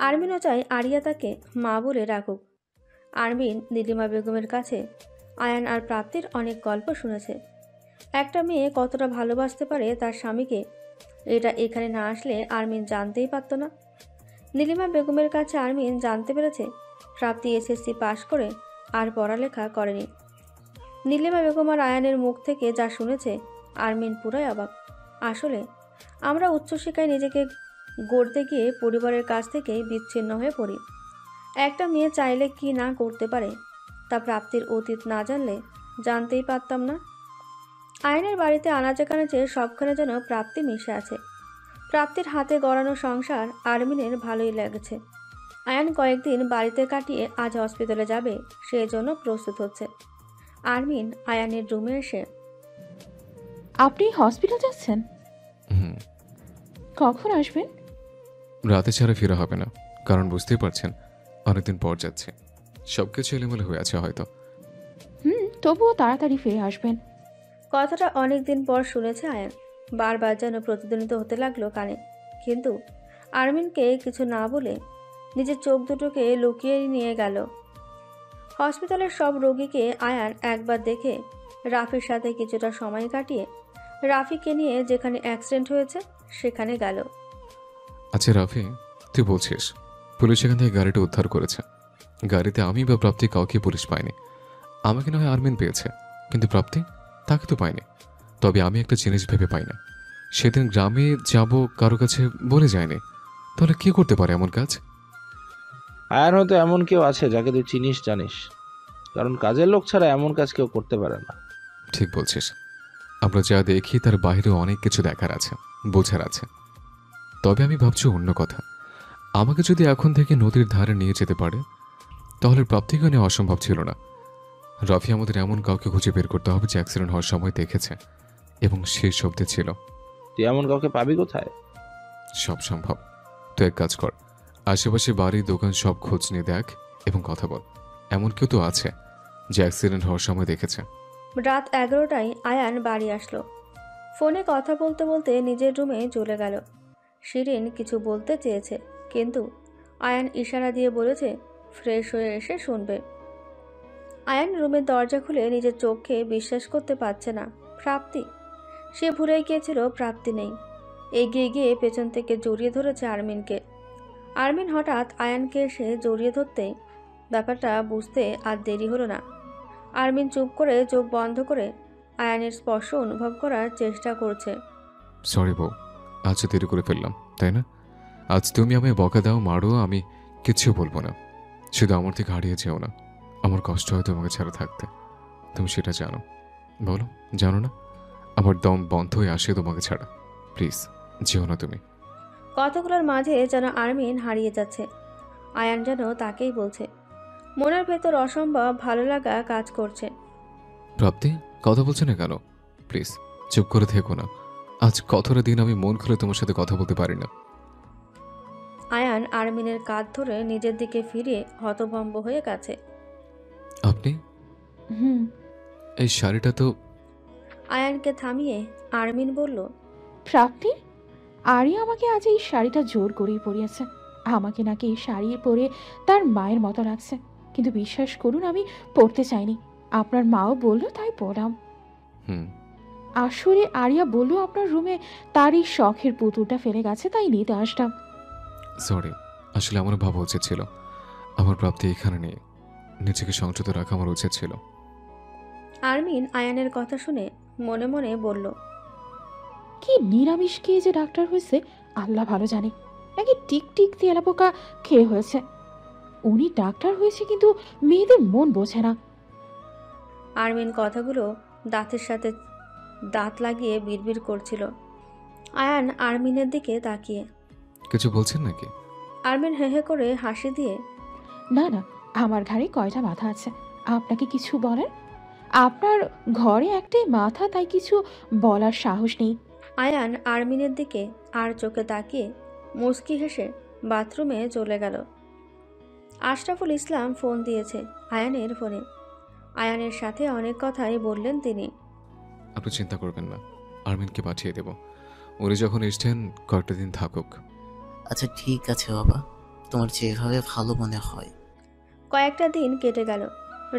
আরমিনও চায় আরিয়া তাকে মা বলে রাখুক। আরমিন নীলিমা বেগমের কাছে আয়ান আর প্রাপ্তির অনেক গল্প শুনেছে। একটা মেয়ে কতটা ভালোবাসতে পারে তার স্বামীকে, এটা এখানে না আসলে আরমিন জানতেই পারত না। নীলিমা বেগমের কাছে আরমিন জানতে পেরেছে প্রাপ্তি এসএসসি পাশ করে আর পড়ালেখা করেনি। নীলিমা বেগম আর আয়ানের মুখ থেকে যা শুনেছে আরমিন পুরাই অবাক। আসলে আমরা উচ্চশিক্ষায় নিজেকে গড়তে গিয়ে পরিবারের কাছ থেকেই বিচ্ছিন্ন হয়ে পড়ি। একটা মেয়ে চাইলে কি না করতে পারে তা প্রাপ্তির অতীত না জানলে জানতেই পারতাম না। আয়নের বাড়িতে আনাচে কানাচে সবখানে যেন প্রাপ্তি মিশে আছে। প্রাপ্তির হাতে গড়ানো সংসার আরমিনের ভালোই লেগেছে। আয়ান কয়েকদিন বাড়িতে কাটিয়ে আজ হসপিটালে যাবে, সেই জন্য প্রস্তুত হচ্ছে। আরমিন আয়ানের রুমে এসে, আপনি হসপিটাল যাচ্ছেন? হুম, কখন আসবেন? রাতে ছাড়া ফেরা হবে না, কারণ বুঝতেই পারছেন অনেকদিন পর যাচ্ছে, সবকিছু এলোমেলো হয়ে আছে হয়তো। তবুও তাড়াতাড়ি ফিরে আসবেন। কথাটা অনেকদিন পর শুনেছে আয়ান। বারবার যেন প্রতিধ্বনিত হতে লাগলো কানে। কিন্তু আরমিনকে কিছু না বলে নিজের চোখ দুটোকে লুকিয়ে নিয়ে গেল। হসপিটালের সব রোগীকে আয়ান একবার দেখে রাফির সাথে কিছুটা সময় কাটিয়ে রাফিকে নিয়ে যেখানে অ্যাক্সিডেন্ট হয়েছে সেখানে গেল। আচ্ছা রাফি, তুই বলছিস পুলিশ এখান থেকে গাড়িটা উদ্ধার করেছে? গাড়িতে আমি বা প্রাপ্তি কাউকে পুলিশ পায়নি। আমাকে না হয় আরমিন পেয়েছে, কিন্তু প্রাপ্তি তাকে তো পায়নি। তবে আমি একটা জিনিস ভেবে পাই না, সেদিন গ্রামে যাব কারো কাছে বলে যায়নি, তাহলে কে করতে পারে এমন কাজ? আয়ার হয়তো এমন কেউ আছে যাকে তুই চিনিস, জানিস, কারণ কাজের লোক ছাড়া এমন কাজ কেউ করতে পারে না। ঠিক বলছিস, আমরা যা দেখি তার বাইরে অনেক কিছু দেখার আছে, বোঝার আছে। তবে আমি ভাবছি অন্য কথা। আমাকে যদি এখন থেকে নদীর ধারে নিয়ে যেতে পারে, তাহলে প্রাপ্তিকে নেওয়া অসম্ভব ছিল না। রাফি আমাদের এমন কাউকে খুঁজে বের করতে হবে যে অ্যাক্সিডেন্ট হওয়ার সময় দেখেছে এবং শেষ শব্দে ছিল। তুই এমন কাউকে পাবি কোথায়? সব সম্ভব। তো এক কাজ কর, আশেপাশে বাড়ি দোকান সব খোঁজ নিয়ে দেখ এবং কথা বল। এমন কেউ তো আছে যে অ্যাক্সিডেন্ট হওয়ার সময় দেখেছে। রাত 11টায় আয়ান বাড়ি আসলো। ফোনে কথা বলতে বলতে নিজের রুমে চলে গেল। শিরিন কিছু বলতে চেয়েছে, কিন্তু আয়ান ইশারা দিয়ে বলেছে ফ্রেশ হয়ে এসে শুনবে। আয়ান রুমের দরজা খুলে নিজের চোখকে বিশ্বাস করতে পারছে না। প্রাপ্তি! সে ভুলেই গিয়েছিল প্রাপ্তি নেই। এগিয়ে গিয়ে পেছন থেকে জড়িয়ে ধরেছে আরমিনকে। আরমিন হঠাৎ আয়ানকে এসে জড়িয়ে ধরতেই ব্যাপারটা বুঝতে আর দেরি হলো না। আরমিন চুপ করে চোখ বন্ধ করে আয়ানের স্পর্শ অনুভব করার চেষ্টা করছে। সরি বউ, আজ দেরি করে ফেললাম, তাই না? আজ তুমি আমায় বকা দাও, মারো, আমি কিচ্ছু বলবো না। শুধু আমার থেকে হারিয়ে যেও না। আমার কষ্ট হয় তোমাকে ছাড়া থাকতে, তুমি সেটা জানো। বলো, জানো না? আমার দম বন্ধ হয়ে আসে তোমাকে ছাড়া। প্লিজ যেও না তুমি। কতগুলোর মাঝে যেন আরমিন হারিয়ে যাচ্ছে। আয়ান যেন তাকেই বলছে। মনের ভেতর অসম্ভব ভালো লাগা কাজ করছে। প্রাপ্তি, কথা বলছে না কেন? প্লিজ চুপ করে থেকো না। আজ কতটা দিন আমি মন খুলে তোমার সাথে কথা বলতে পারি না। আয়ান আরমিনের কাঁধ ধরে নিজের দিকে ফিরিয়ে হতভম্ব হয়ে গেছে। আপনি? হুম। এই শাড়িটা তো। আয়ানকে থামিয়ে আরমিন বলল, প্রাপ্তি, আরিয়া আমাকে আজ এই শাড়িটা জোর করেই পরিয়েছে। আমাকে নাকি এই শাড়ি পরে তার মায়ের মতো লাগছে, কিন্তু বিশ্বাস করুন আমি পরতে চাইনি। আপনার মাও বললো তাই পরাম। আসলে আরিয়া বলল আপনার রুমে তার এই শখের পুতুলটা ফেলে গেছে, তাই নিতে আসলাম। সরি, আসলে আমার ভাবা উচিত ছিল আমার প্রাপ্তি এখানে নেই। নিজেকে সংযত রাখা আমার উচিত ছিল। আরমিন আয়ানের কথা শুনে মনে মনে বলল, কি নিরামিষ খেয়ে যে ডাক্তার হয়েছে আল্লাহ ভালো জানে, নাকি টিকটিক তেলা পোকা খেয়ে হয়েছে। উনি ডাক্তার হয়েছে কিন্তু মেয়েদের মন বোঝে না। আরমিন কথাগুলো দাঁতের সাথে দাঁত লাগিয়ে বিড়বিড় করছিল। আয়ান আরমিনের দিকে তাকিয়ে, কিছু বলছেন নাকি? আরমিন হেহে করে হাসি দিয়ে, না না, আমার ঘাড়ে কয়টা মাথা আছে, আপনাকে কিছু বলার? আপনার ঘরে একটাই মাথা, তাই কিছু বলার সাহস নেই। আয়ান আরমিনের দিকে আর চোখে তাকিয়ে মুচকি হেসে বাথরুমে চলে গেল। আশরাফুল ইসলাম ফোন দিয়েছে আয়ানের ফোনে। আয়ানের সাথে অনেক কথাই বললেন তিনি। আপনি চিন্তা করবেন না, আরমিনকে পাঠিয়ে দেব। উনি যখন এসছেন কয়েকটা দিন থাকুক। আচ্ছা ঠিক আছে বাবা, তোমার যেভাবে ভালো মনে হয়। কয়েকটা দিন কেটে গেল।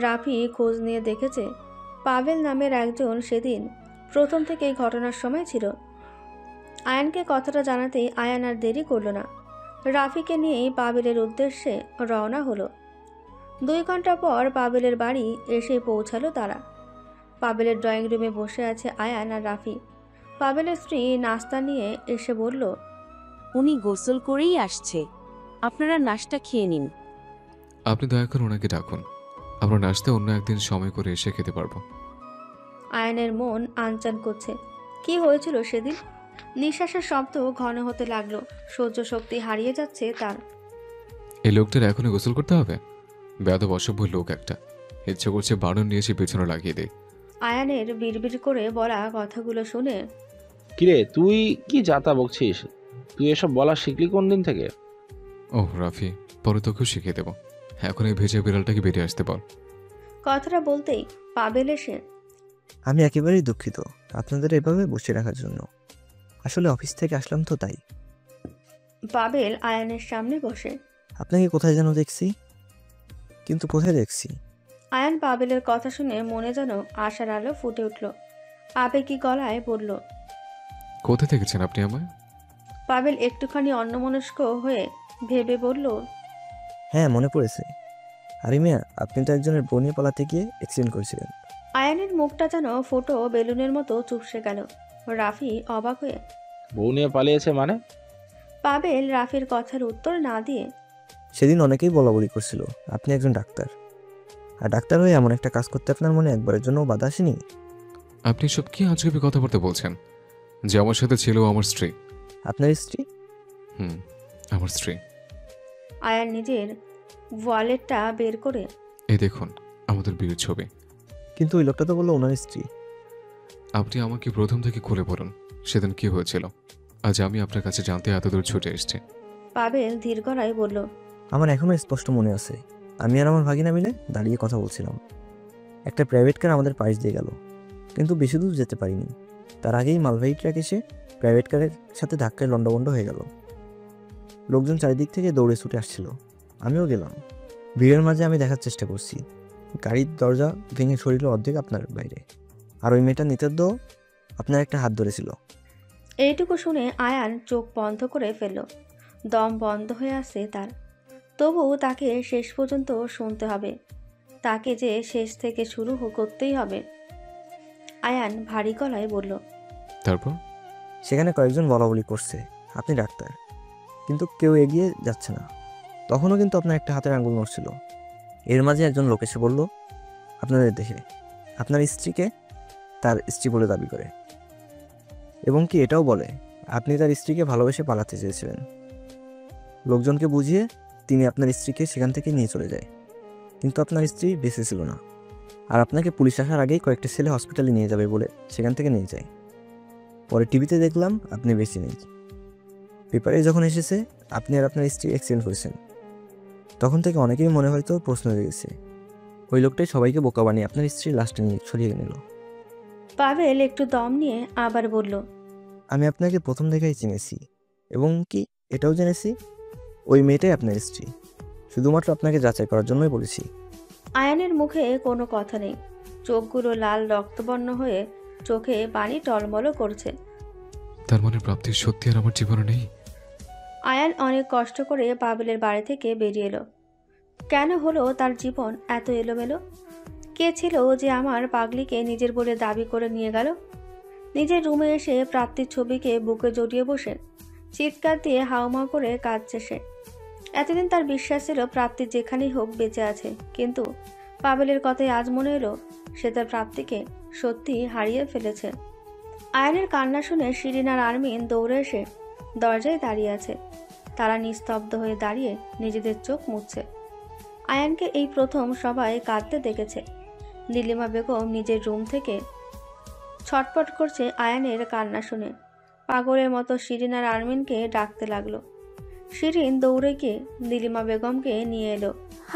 রাফি খোঁজ নিয়ে দেখেছে পাভেল নামের একজন সেদিন প্রথম থেকেই ঘটনার সময় ছিল। আয়ানকে কথাটা জানাতেই আয়ান আর দেরি করল না। রাফিকে নিয়েই পাভেলের উদ্দেশ্যে রওনা হলো। 2 ঘন্টা পর পাভেলের বাড়ি এসে পৌঁছালো তারা। পাভেলের ড্রয়িং রুমে বসে আছে আয়ান আর রাফি। পাভেলের স্ত্রী নাস্তা নিয়ে এসে বলল, উনি গোসল করেই আসছে, আপনারা নাস্তা খেয়ে নিন। আপনি দয়া করে ওনাকে ডাকুন, আমরা নাচতে অন্য একদিন সময় করে এসে খেতে পারবো। আয়ানের মন আনচান করছে। কি হয়েছিল সেদিন? নিঃশ্বাসের শব্দ ঘন হতে লাগলো, সহ্য শক্তি হারিয়ে যাচ্ছে তার। এই লোকটার এখনই গোসল করতে হবে? বেয়াদব অসভ্য লোক একটা, ইচ্ছে করছে বারণ নিয়ে এসে পেছনে লাগিয়ে দেয়। আয়ানের বিড়বিড় করে বলা কথাগুলো শুনে কিরে তুই কি যাতা বকছিস? তুই এসব বলা শিখলি কোন দিন থেকে? ওহ রাফি, পরে তোকেও শিখিয়ে দেবো। এখন এই ভেজা বিড়ালটাকে বেরিয়ে আসতে বল। কথাটা বলতেই পাবেল এসে আমি একেবারেই দুঃখিত আপনাদের এভাবে বসে রাখার জন্য। আসলে অফিস থেকে আসলাম তো তাই। পাবেল আয়ানের সামনে বসে। আপনাকে কোথায় যেন দেখছি, কিন্তু কোথায় দেখছি? আয়ান পাবেলের কথা শুনে মনে যেন আশার আলো ফুটে উঠল। আবেগী গলায় বলল, কোথায় দেখেছেন আপনি আমায়? পাবেল একটুখানি অন্যমনস্ক হয়ে ভেবে বলল, হ্যাঁ মনে পড়েছে। আরে মিয়া, আপনি তো একজনের বউ নিয়ে পালাতে গিয়ে অ্যাক্সিডেন্ট করেছিলেন। আয়ানের মুখটা যেন ফুটো বেলুনের মতো চুপসে গেল। রাফি অবাক হয়ে বউ নিয়ে পালিয়েছে মানে? পাবেল রাফির কথার উত্তর না দিয়ে সেদিন অনেকেই বলাবলি করছিল আপনি একজন ডাক্তার, আর ডাক্তার হয়ে এমন একটা কাজ করতে আপনার মনে একবারের জন্য বাধা আসেনি? আপনি সব কি আজগুবি কথাবার্তা বলছেন? যে আমার সাথে ছিল আমার স্ত্রী। আপনার স্ত্রী? আমার স্ত্রী। আয়ান নিজের ওয়ালেটটা বের করে এই দেখুন আমাদের বিয়ের ছবি। কিন্তু ওই লোকটা তো বললো ওনার স্ত্রী। আপনি আমাকে প্রথম থেকে খুলে বলুন সেদিন কি হয়েছিল। আজ আমি আপনার কাছে জানতে এতদূর ছুটে এসেছি। পাবেল ধীর গলায় বলল, আমার এখনো স্পষ্ট মনে আছে, আমি আর আমার ভাগিনা মিলে দাঁড়িয়ে কথা বলছিলাম। একটা প্রাইভেট কার আমাদের পাশ দিয়ে গেল, কিন্তু বেশি দূর যেতে পারিনি। তার আগেই মালবাহী ট্রাক এসে প্রাইভেট কারের সাথে ধাক্কায় লন্ডভন্ড হয়ে গেল। লোকজন চারিদিক থেকে দৌড়ে ছুটে আসছিল, আমিও গেলাম। ভিড়ের মাঝে আমি দেখার চেষ্টা করছি, গাড়ির দরজা ভেঙে শরীর অর্ধেক আপনার বাইরে, আর ওই মেয়েটা নিতেদ্দ আপনার একটা হাত ধরেছিল। এইটুকু শুনে আয়ান চোখ বন্ধ করে ফেলল। দম বন্ধ হয়ে আসে তার। তবুও তাকে শেষ পর্যন্ত শুনতে হবে, তাকে যে শেষ থেকে শুরু করতেই হবে। আয়ান ভারী গলায় বলল, তারপর? সেখানে কয়েকজন বলাবলি করছে আপনি ডাক্তার, কিন্তু কেউ এগিয়ে যাচ্ছে না। তখনও কিন্তু আপনার একটা হাতের আঙুল নড়ছিল। এর মাঝে একজন লোক এসে বলল আপনাদের দেখে আপনার স্ত্রীকে তার স্ত্রী বলে দাবি করে, এবং কি এটাও বলে আপনি তার স্ত্রীকে ভালোবেসে পালাতে চেয়েছিলেন। লোকজনকে বুঝিয়ে তিনি আপনার স্ত্রীকে সেখান থেকে নিয়ে চলে যায়, কিন্তু আপনার স্ত্রী বেঁচে ছিল না। আর আপনাকে পুলিশ আসার আগেই কয়েকটা ছেলে হসপিটালে নিয়ে যাবে বলে সেখান থেকে নিয়ে যায়। পরে টিভিতে দেখলাম আপনি বেঁচে নেই। পেপারে যখন এসেছে আপনি আর আপনার স্ত্রী অ্যাক্সিডেন্ট করেছেন, তখন থেকে অনেকেই মনে হয়তো প্রশ্ন হয়ে গেছে ওই লোকটাই সবাইকে বোকা বানিয়ে আপনার স্ত্রীর লাশটা নিয়ে ছড়িয়ে নিল। পাবেল একটু দম নিয়ে আবার বলল, আমি আপনাকে প্রথম দেখাই চিনেছি, এবং কি এটাও জেনেছি ওই মেয়েটাই আপনার স্ত্রী। শুধুমাত্র আপনাকে যাচাই করার জন্যই বলেছি। আয়ানের মুখে কোনো কথা নেই, চোখগুলো লাল রক্তবর্ণ হয়ে চোখে পানি টলমল করছে। তার মানে প্রাপ্তি সত্যি আর আমার জীবনে নেই? আয়ান অনেক কষ্ট করে পাবেলের বাড়ি থেকে বেরিয়ে এলো। কেন হলো তার জীবন এত এলোমেলো? কে ছিল যে আমার পাগলিকে নিজের বলে দাবি করে নিয়ে গেল? নিজের রুমে এসে প্রাপ্তির ছবিকে বুকে জড়িয়ে বসে চিৎকার দিয়ে হাউমাউ করে কাঁদছে সে। এতদিন তার বিশ্বাস ছিল প্রাপ্তি যেখানেই হোক বেঁচে আছে, কিন্তু পাবেলের কথাই আজ মনে এলো সে তার প্রাপ্তিকে সত্যি হারিয়ে ফেলেছে। আয়ানের কান্না শুনে শিরিন আর আরমিন দৌড়ে এসে দরজায় দাঁড়িয়ে আছে। তারা নিস্তব্ধ হয়ে দাঁড়িয়ে নিজেদের চোখ মুছছে। আয়ানকে এই প্রথম সবাই কাঁদতে দেখেছে। নীলিমা বেগম নিজের রুম থেকে ছটপট করছে আয়ানের কান্না শুনে। পাগলের মতো শিরিন আর আরমিনকে ডাকতে লাগলো। শিরিন দৌড়ে গিয়ে নীলিমা বেগমকে নিয়ে এলো।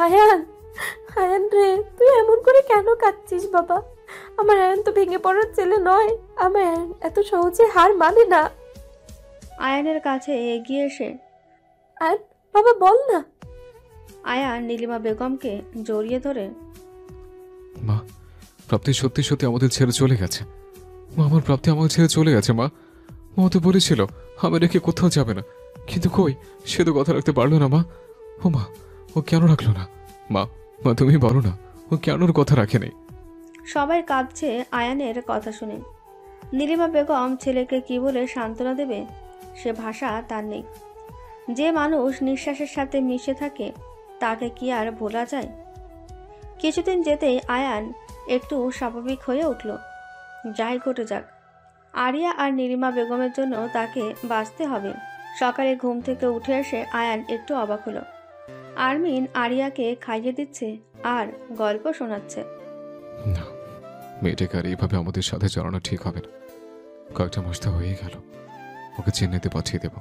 আয়ান, আয়ান রে, তুই এমন করে কেন কাঁদছিস বাবা? আমার আয়ান তো ভেঙে পড়ার ছেলে নয়। আমার আয়ান এত সহজে হার মানে না। আয়ানের কাছে এগিয়ে এসে, আয়ান বাবা বল না। আয়ান নীলিমা বেগমকে জড়িয়ে ধরে, মা, প্রাপ্তি সত্যি সত্যি আমাদের ছেড়ে চলে গেছে। মা, আমার প্রাপ্তি আমাকে ছেড়ে চলে গেছে। মা, মা তো বলেছিল আমি রেখে কোথাও যাবে না, কিন্তু কই, সে তো কথা রাখতে পারলো না। মা, ও মা, ও কেন রাখলো না? মা, মা তুমি বলো না, ও কেন ওর কথা রাখেনি? সবাই কাঁদছে আয়ানের কথা শুনে। নীলিমা বেগম ছেলেকে কি বলে সান্ত্বনা দেবে সে ভাষা তার নেই। যে মানুষ নিঃশ্বাসের সাথে মিশে থাকে তাকে কি আর বলা যায়? কিছুদিন যেতেই আয়ান একটু স্বাভাবিক হয়ে উঠল। যাই ঘটে যাক, আরিয়া আর নীলিমা বেগমের জন্য তাকে বাঁচতে হবে। সকালে ঘুম থেকে উঠে এসে আয়ান একটু অবাক হলো। আরমিন আরিয়াকে খাইয়ে দিচ্ছে আর গল্প শোনাচ্ছে। না, মেয়েটাকে আর এইভাবে আমাদের সাথে জড়ানো ঠিক হবে না। কয়েকটা মাস তো হয়েই গেল। ওকে চেন্নাইতে পাঠিয়ে দেব।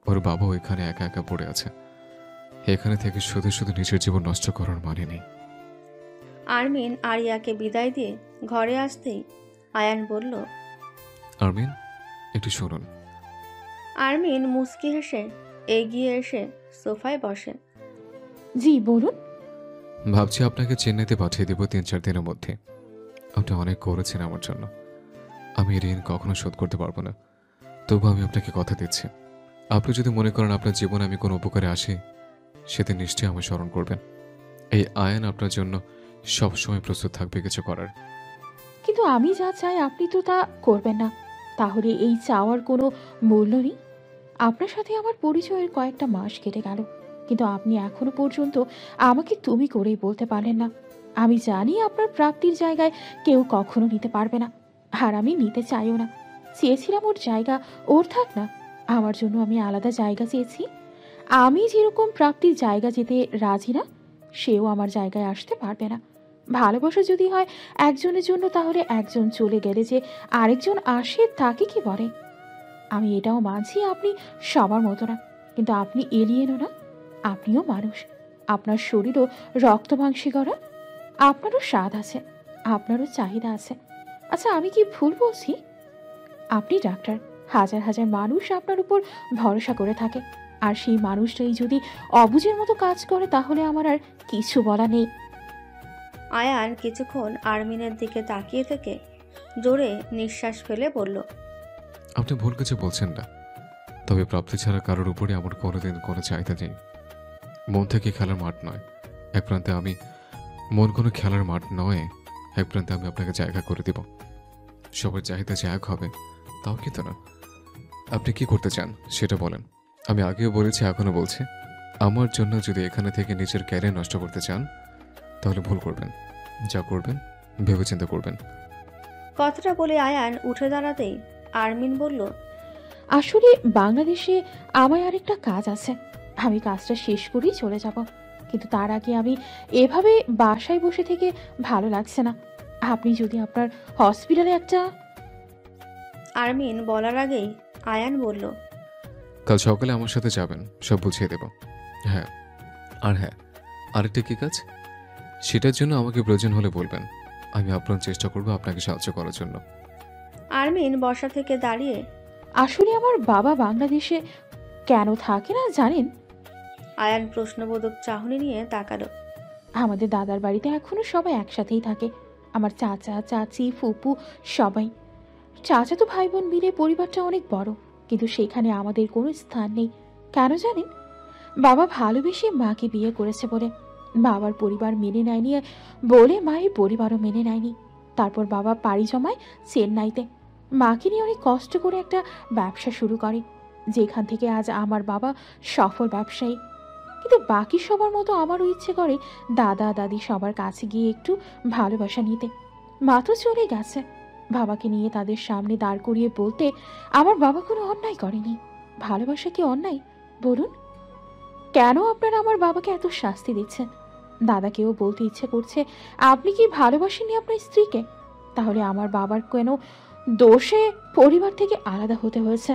ওর বাবা এখানে একা একা পড়ে আছে। এখানে থেকে শুধু শুধু নিজের জীবন নষ্ট করার মানে নেই। আরমিন আরিয়াকে বিদায় দিয়ে ঘরে আসতেই আয়ান বলল, আরমিন, একটু শুনুন। আরমিন মুচকি হেসে এগিয়ে এসে সোফায় বসে। জি বলুন। ভাবছি আপনাকে চেন্নাইতে পাঠিয়ে দেব 3-4 দিনের মধ্যে। আপনি অনেক করেছেন আমার জন্য। আমি ঋণ কখনো শোধ করতে পারবো না, তবু আমি আপনাকে কথা দিচ্ছি, আপনি যদি মনে করেন আপনার জীবনে আমি কোনো উপকারে আসি, সেদিন নিশ্চয়ই আমায় স্মরণ করবেন। এই আয়ান আপনার জন্য সবসময় প্রস্তুত থাকবে কিছু করার। কিন্তু আমি যা চাই আপনি তো তা করবেন না। তাহলে এই চাওয়ার কোনো মূল্য নেই। আপনার সাথে আমার পরিচয়ের কয়েকটা মাস কেটে গেল, কিন্তু আপনি এখনো পর্যন্ত আমাকে তুমি করেই বলতে পারলেন না। আমি জানি আপনার প্রাপ্তির জায়গায় কেউ কখনো নিতে পারবে না, আর আমি নিতে চাইও না। চেয়েছিলাম ওর জায়গা ওর থাক না, আমার জন্য আমি আলাদা জায়গা চেয়েছি। আমি যেরকম প্রাপ্তির জায়গা যেতে রাজি না, সেও আমার জায়গায় আসতে পারবে না। ভালোবাসা যদি হয় একজনের জন্য, তাহলে একজন চলে গেলে যে আরেকজন আসে তাকে কি বলে? আমি এটাও মানছি আপনি সবার মতো না, কিন্তু আপনি এলিয়েনও না। আপনিও মানুষ, আপনার শরীরও রক্ত মাংসে গড়া। আপনারও স্বাদ আছে, আপনারও চাহিদা আছে। আচ্ছা, আমি কি ভুল বলছি? আপনি ডাক্তার, হাজার হাজার মানুষ আপনার উপর ভরসা করে থাকে, আর সেই মানুষটাই যদি অবুঝের মতো কাজ করে, তাহলে আমার আর কিছু বলা নেই। আয়ান কিছুক্ষণ আরমিনের দিকে তাকিয়ে থেকে জোরে নিঃশ্বাস ফেলে বলল, আপনি ভুল কিছু বলছেন না, তবে প্রাপ্তি ছাড়া কারোর উপরে আমার কোনোদিন কোনো চাহিদা নেই। মন থেকে খেলার মাঠ নয়, এক প্রান্তে আমি মন কোনো খেলার মাঠ নয়, এক প্রান্তে আমি আপনাকে জায়গা করে দিব। সবার চাহিদা যে এক হবে তাও কিন্তু না। আপনি কি করতে চান সেটা বলেন। আমি আগেও বলেছি, এখনো বলছি, আমার জন্য যদি এখানে থেকে নিজের ক্যারিয়ার নষ্ট করতে চান, তাহলে ভুল করবেন। যা করবেন ভেবেচিন্তে করবেন। কথাটা বলে আয়ান উঠে দাঁড়াতেই আরমিন বলল, আসলে বাংলাদেশে আমার আরেকটা কাজ আছে, আমি কাজটা শেষ করেই চলে যাব। কিন্তু তার আগে আমি এভাবে বাসায় বসে থেকে ভালো লাগছে না। আপনি যদি আপনার হসপিটালে একটা... আরমিন বলার আগেই আয়ান বলল, কাল সকালে আমার সাথে যাবেন, সব বুঝিয়ে দেব। হ্যাঁ, আর হ্যাঁ, আরেকটা কি কাজ, সেটার জন্য আমাকে প্রয়োজন হলে বলবেন। আমি আপ্রাণ চেষ্টা করব আপনাকে সাহায্য করার জন্য। আরমিন বসা থেকে দাঁড়িয়ে, আসলে আমার বাবা বাংলাদেশে কেন থাকে না জানেন? আয়ান প্রশ্নবোধক চাহনি নিয়ে তাকালো। আমাদের দাদার বাড়িতে এখনো সবাই একসাথেই থাকে, আমার চাচা চাচি ফুপু সবাই। চাচা তো ভাই বোন মিলে পরিবারটা অনেক বড়, কিন্তু সেখানে আমাদের কোনো স্থান নেই। কেন জানেন? বাবা ভালোবেসে মাকে বিয়ে করেছে বলে। বাবার পরিবার মেনে নেয়নি বলে মায়ের পরিবারও মেনে নেয়নি। তারপর বাবা পাড়ি জমায় চেন্নাইতে, মাকে নিয়ে অনেক কষ্ট করে একটা ব্যবসা শুরু করে, যেখান থেকে আজ আমার বাবা সফল ব্যবসায়ী। কিন্তু বাকি সবার মতো আমারও ইচ্ছে করে দাদা দাদি সবার কাছে গিয়ে একটু ভালোবাসা নিতে। মা তো চলে গেছে, বাবাকে নিয়ে তাদের সামনে দাঁড় করিয়ে বলতে আমার বাবা কোনো অন্যায় করেনি। ভালোবাসা কি অন্যায় বলুন? কেন আপনারা আমার বাবাকে এত শাস্তি দিচ্ছেন? দাদাকেও বলতে ইচ্ছে করছে, আপনি কি ভালোবাসেননি আপনার স্ত্রীকে? তাহলে আমার বাবার কেন দোষে পরিবার থেকে আলাদা হতে হয়েছে?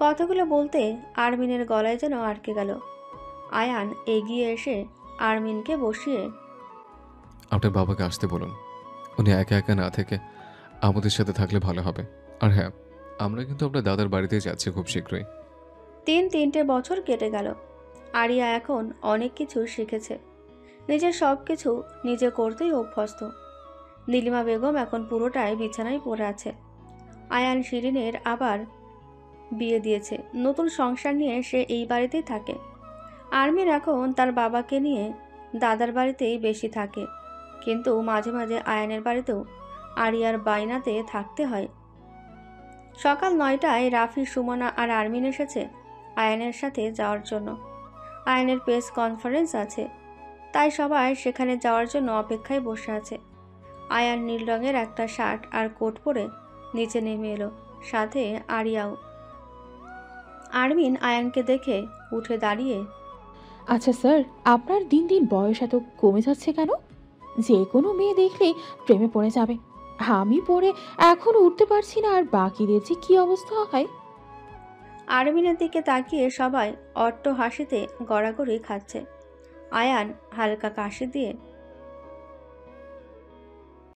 কথাগুলো বলতে আরমিনের গলায় যেন আটকে গেল। আয়ান এগিয়ে এসে আরমিনকে বসিয়ে, আপনার বাবাকে আসতে বলুন। উনি একা একা না থেকে আমাদের সাথে থাকলে ভালো হবে। আর হ্যাঁ, আমরা কিন্তু আপনার দাদার বাড়িতে যাচ্ছি খুব শীঘ্রই। 3 বছর কেটে গেল। আরিয়া এখন অনেক কিছু শিখেছে, নিজের সব কিছু নিজে করতেই অভ্যস্ত। নীলিমা বেগম এখন পুরোটাই বিছানায় পড়ে আছে। আয়ান শিরিনের আবার বিয়ে দিয়েছে, নতুন সংসার নিয়ে সে এই বাড়িতেই থাকে। আরমিন এখন তার বাবাকে নিয়ে দাদার বাড়িতেই বেশি থাকে, কিন্তু মাঝে মাঝে আয়ানের বাড়িতেও আরিয়ার বাইনাতে থাকতে হয়। সকাল 9টায় রাফি, সুমনা আর আরমিন এসেছে আয়ানের সাথে যাওয়ার জন্য। আয়ানের প্রেস কনফারেন্স আছে, তাই সবাই সেখানে যাওয়ার জন্য অপেক্ষায় বসে আছে। আয়ান নীল রঙের একটা শার্ট আর কোট পরে নিচে নেমে এলো, সাথে আরিয়াও। আরমিন আয়ানকে দেখে উঠে দাঁড়িয়ে, আচ্ছা স্যার, আপনার দিন দিন বয়স এত কমে যাচ্ছে কেন? যে কোনো মেয়ে দেখলেই প্রেমে পড়ে যাবে। আমি পড়ে এখনো উঠতে পারছি না, আর বাকিদের যে কি অবস্থা হয়। আরমিনের দিকে তাকিয়ে সবাই অট্ট হাসিতে গড়াগড়ি খাচ্ছে। আয়ান হালকা কাশি দিয়ে